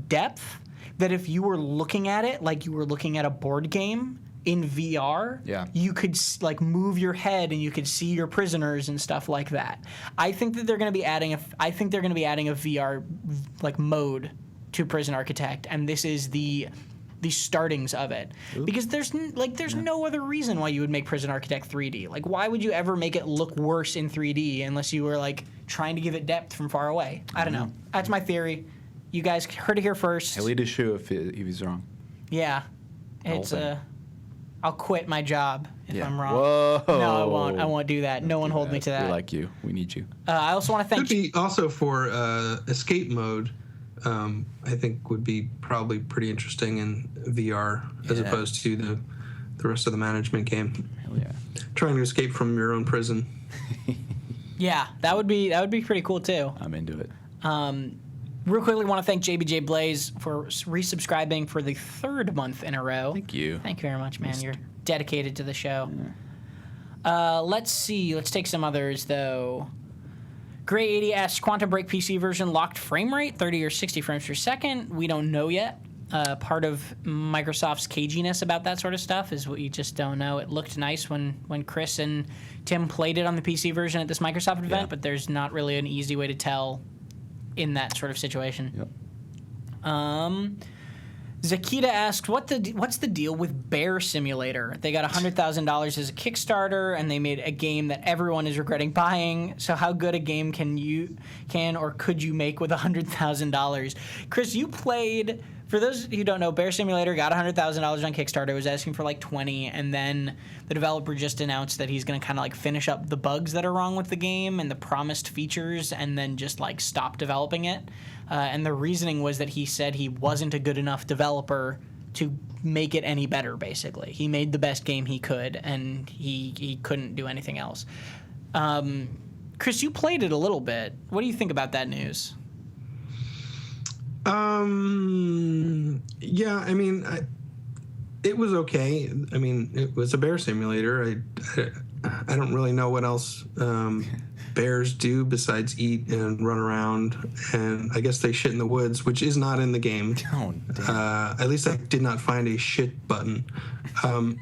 depth that if you were looking at it like you were looking at a board game in VR, you could like move your head and you could see your prisoners and stuff like that. I think that they're going to be adding a VR like mode to Prison Architect, and this is the startings of it. Ooh. Because there's no other reason why you would make Prison Architect 3D. Like, why would you ever make it look worse in 3D unless you were like trying to give it depth from far away? I don't know. That's my theory. You guys heard it here first. He'll eat his shoe if he's wrong. Yeah, it's I'll quit my job if I'm wrong. Whoa. No, I won't. I won't do that. No one hold me to that. We like you. We need you. I also want to thank. Could be also for escape mode. I think would be probably pretty interesting in VR as opposed to the rest of the management game. Hell yeah. Trying to escape from your own prison. Yeah, that would be pretty cool too. I'm into it. Real quickly, want to thank JBJ Blaze for resubscribing for the 3rd month in a row. Thank you. Thank you very much, man. You're dedicated to the show. Yeah. Let's see. Let's take some others, though. Gray 80 asks, Quantum Break PC version locked frame rate, 30 or 60 frames per second? We don't know yet. Part of Microsoft's caginess about that sort of stuff is what you just don't know. It looked nice when Chris and Tim played it on the PC version at this Microsoft event, but there's not really an easy way to tell in that sort of situation. Yep. Zakita asked, what's the deal with Bear Simulator? They got $100,000 as a Kickstarter, and they made a game that everyone is regretting buying. So how good a game can or could you make with $100,000? Chris, you played, for those who don't know, Bear Simulator got $100,000 on Kickstarter. It was asking for like 20, and then the developer just announced that he's going to kind of like finish up the bugs that are wrong with the game and the promised features, and then just like stop developing it. And the reasoning was that he said he wasn't a good enough developer to make it any better, basically. He made the best game he could, and he couldn't do anything else. Chris, you played it a little bit. What do you think about that news? Yeah, I mean, it was okay. I mean, it was a bear simulator. I don't really know what else bears do besides eat and run around, and I guess they shit in the woods, which is not in the game. Oh, damn. At least I did not find a shit button. I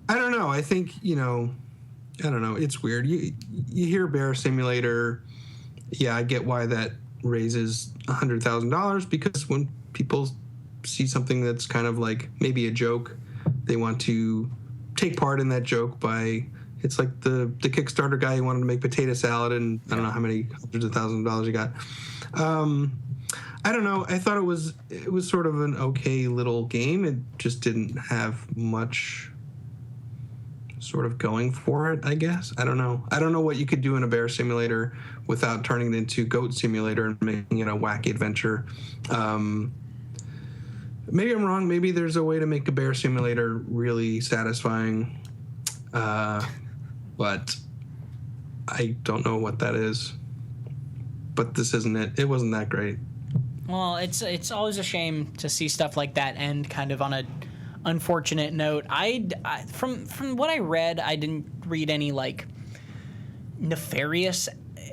don't know. I think, I don't know. It's weird. You hear bear simulator. Yeah, I get why that raises $100,000, because when people see something that's kind of like maybe a joke, they want to take part in that joke by, it's like the Kickstarter guy who wanted to make potato salad, and I don't know how many hundreds of thousands of dollars he got. I don't know. I thought it was sort of an okay little game. It just didn't have much sort of going for it, I guess. I don't know. I don't know what you could do in a bear simulator without turning it into goat simulator and making it a wacky adventure. Maybe I'm wrong. Maybe there's a way to make a bear simulator really satisfying. But I don't know what that is. But this isn't it. It wasn't that great. Well, it's always a shame to see stuff like that end kind of on a unfortunate note. From what I read, I didn't read any like nefarious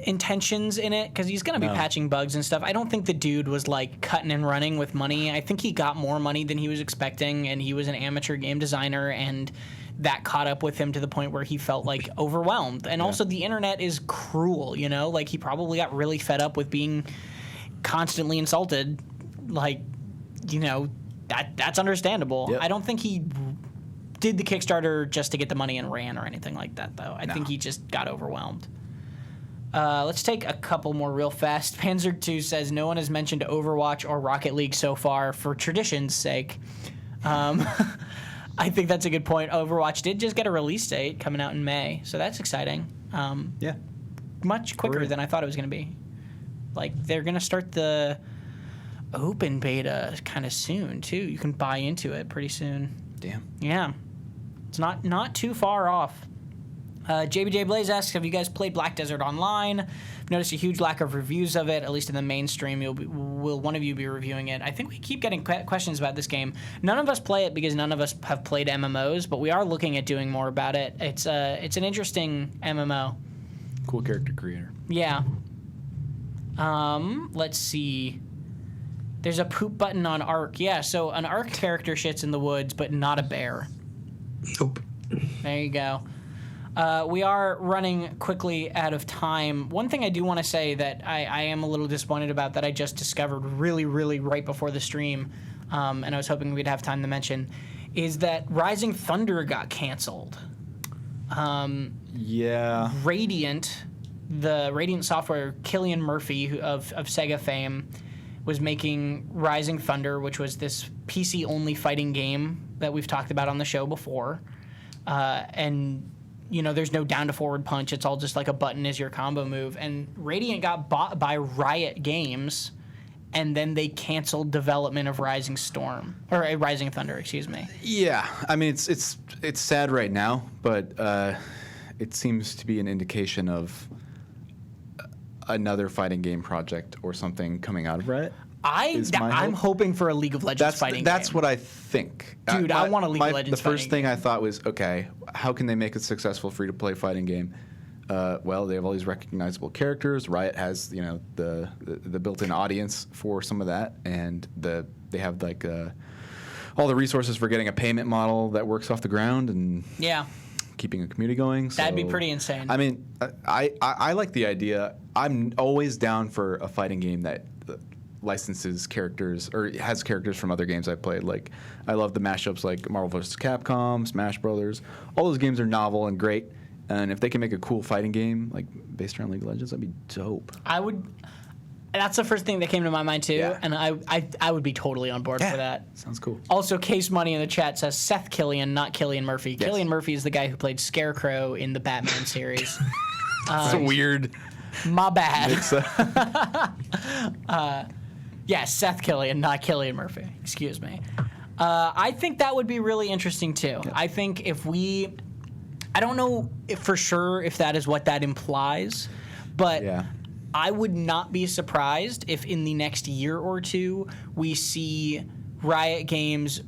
intentions in it, because he's going to be patching bugs and stuff. I don't think the dude was like cutting and running with money. I think he got more money than he was expecting, and he was an amateur game designer, and that caught up with him to the point where he felt like overwhelmed. And also the internet is cruel, like he probably got really fed up with being constantly insulted. Like, that's understandable. Yep. I don't think he did the Kickstarter just to get the money and ran or anything like that, though. I think he just got overwhelmed. Let's take a couple more real fast. Panzer2 says, no one has mentioned Overwatch or Rocket League so far for tradition's sake. I think that's a good point. Overwatch did just get a release date coming out in May, so that's exciting. Yeah. Much quicker than I thought it was going to be. Like, they're going to start the open beta kind of soon, too. You can buy into it pretty soon. Damn. Yeah. It's not too far off. JBJ Blaze asks, have you guys played Black Desert Online? I've noticed a huge lack of reviews of it, at least in the mainstream. Will one of you be reviewing it? I think we keep getting questions about this game. None of us play it because none of us have played MMOs, but we are looking at doing more about it. It's an interesting MMO. Cool character creator. Yeah. Let's see. There's a poop button on Ark. Yeah, so an Ark character shits in the woods, but not a bear. Nope. There you go. We are running quickly out of time. One thing I do want to say that I am a little disappointed about that I just discovered really, really right before the stream, and I was hoping we'd have time to mention, is that Rising Thunder got canceled. Yeah. Radiant, the Radiant Software, Cillian Murphy of Sega fame, was making Rising Thunder, which was this PC-only fighting game that we've talked about on the show before, and there's no down to forward punch. It's all just like a button is your combo move. And Radiant got bought by Riot Games, and then they canceled development of Rising Thunder, excuse me. Yeah, I mean it's sad right now, but it seems to be an indication of another fighting game project or something coming out of Riot. I'm hoping for a League of Legends fighting game. That's what I think. Dude, I want a League of Legends The first thing I thought was, okay, how can they make a successful free-to-play fighting game? Well, they have all these recognizable characters. Riot has, the built-in audience for some of that, and they have like all the resources for getting a payment model that works off the ground and keeping a community going. So, that'd be pretty insane. I mean, I like the idea. I'm always down for a fighting game that licenses characters or has characters from other games I've played. Like, I love the mashups like Marvel vs. Capcom, Smash Brothers. All those games are novel and great. And if they can make a cool fighting game like based around League of Legends, that'd be dope. That's the first thing that came to my mind too, Yeah. and I would be totally on board for that. Sounds cool. Also, Case Money in the chat says Seth Killian, not Cillian Murphy. Yes. Cillian Murphy is the guy who played Scarecrow in the Batman series. It's a weird. My bad. Mix-up. Yes, Seth Killian, not Cillian Murphy. Excuse me. I think that would be really interesting too. Yeah. I think I don't know for sure if that is what that implies, but I would not be surprised if in the next year or two we see Riot Games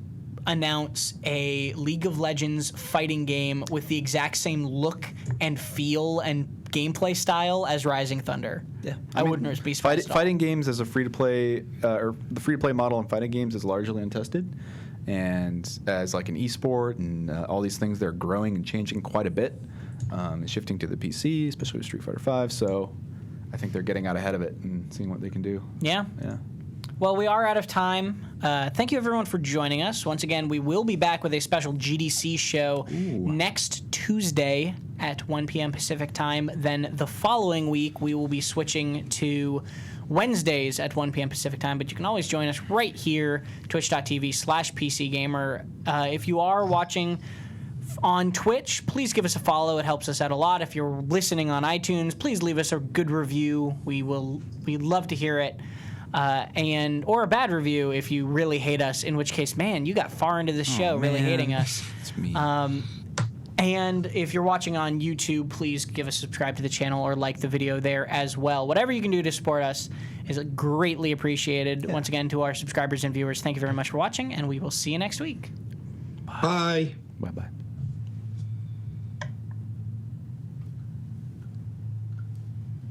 announce a League of Legends fighting game with the exact same look and feel and gameplay style as Rising Thunder. Yeah, I wouldn't be surprised. Fighting games as a free-to-play, or the free-to-play model in fighting games is largely untested, and as like an esport and all these things, they're growing and changing quite a bit, and shifting to the PC, especially with Street Fighter V. So I think they're getting out ahead of it and seeing what they can do. Yeah. Well, we are out of time. Thank you, everyone, for joining us. Once again, we will be back with a special GDC show next Tuesday at 1 p.m. Pacific time. Then the following week, we will be switching to Wednesdays at 1 p.m. Pacific time. But you can always join us right here, twitch.tv/PCGamer. If you are watching on Twitch, please give us a follow. It helps us out a lot. If you're listening on iTunes, please leave us a good review. We'd love to hear it. Or a bad review if you really hate us, in which case, man, you got far into the show really hating us. It's me. And if you're watching on YouTube, please give us a subscribe to the channel or like the video there as well. Whatever you can do to support us is greatly appreciated. Once again, to our subscribers and viewers, thank you very much for watching, and we will see you next week. Bye. Bye-bye.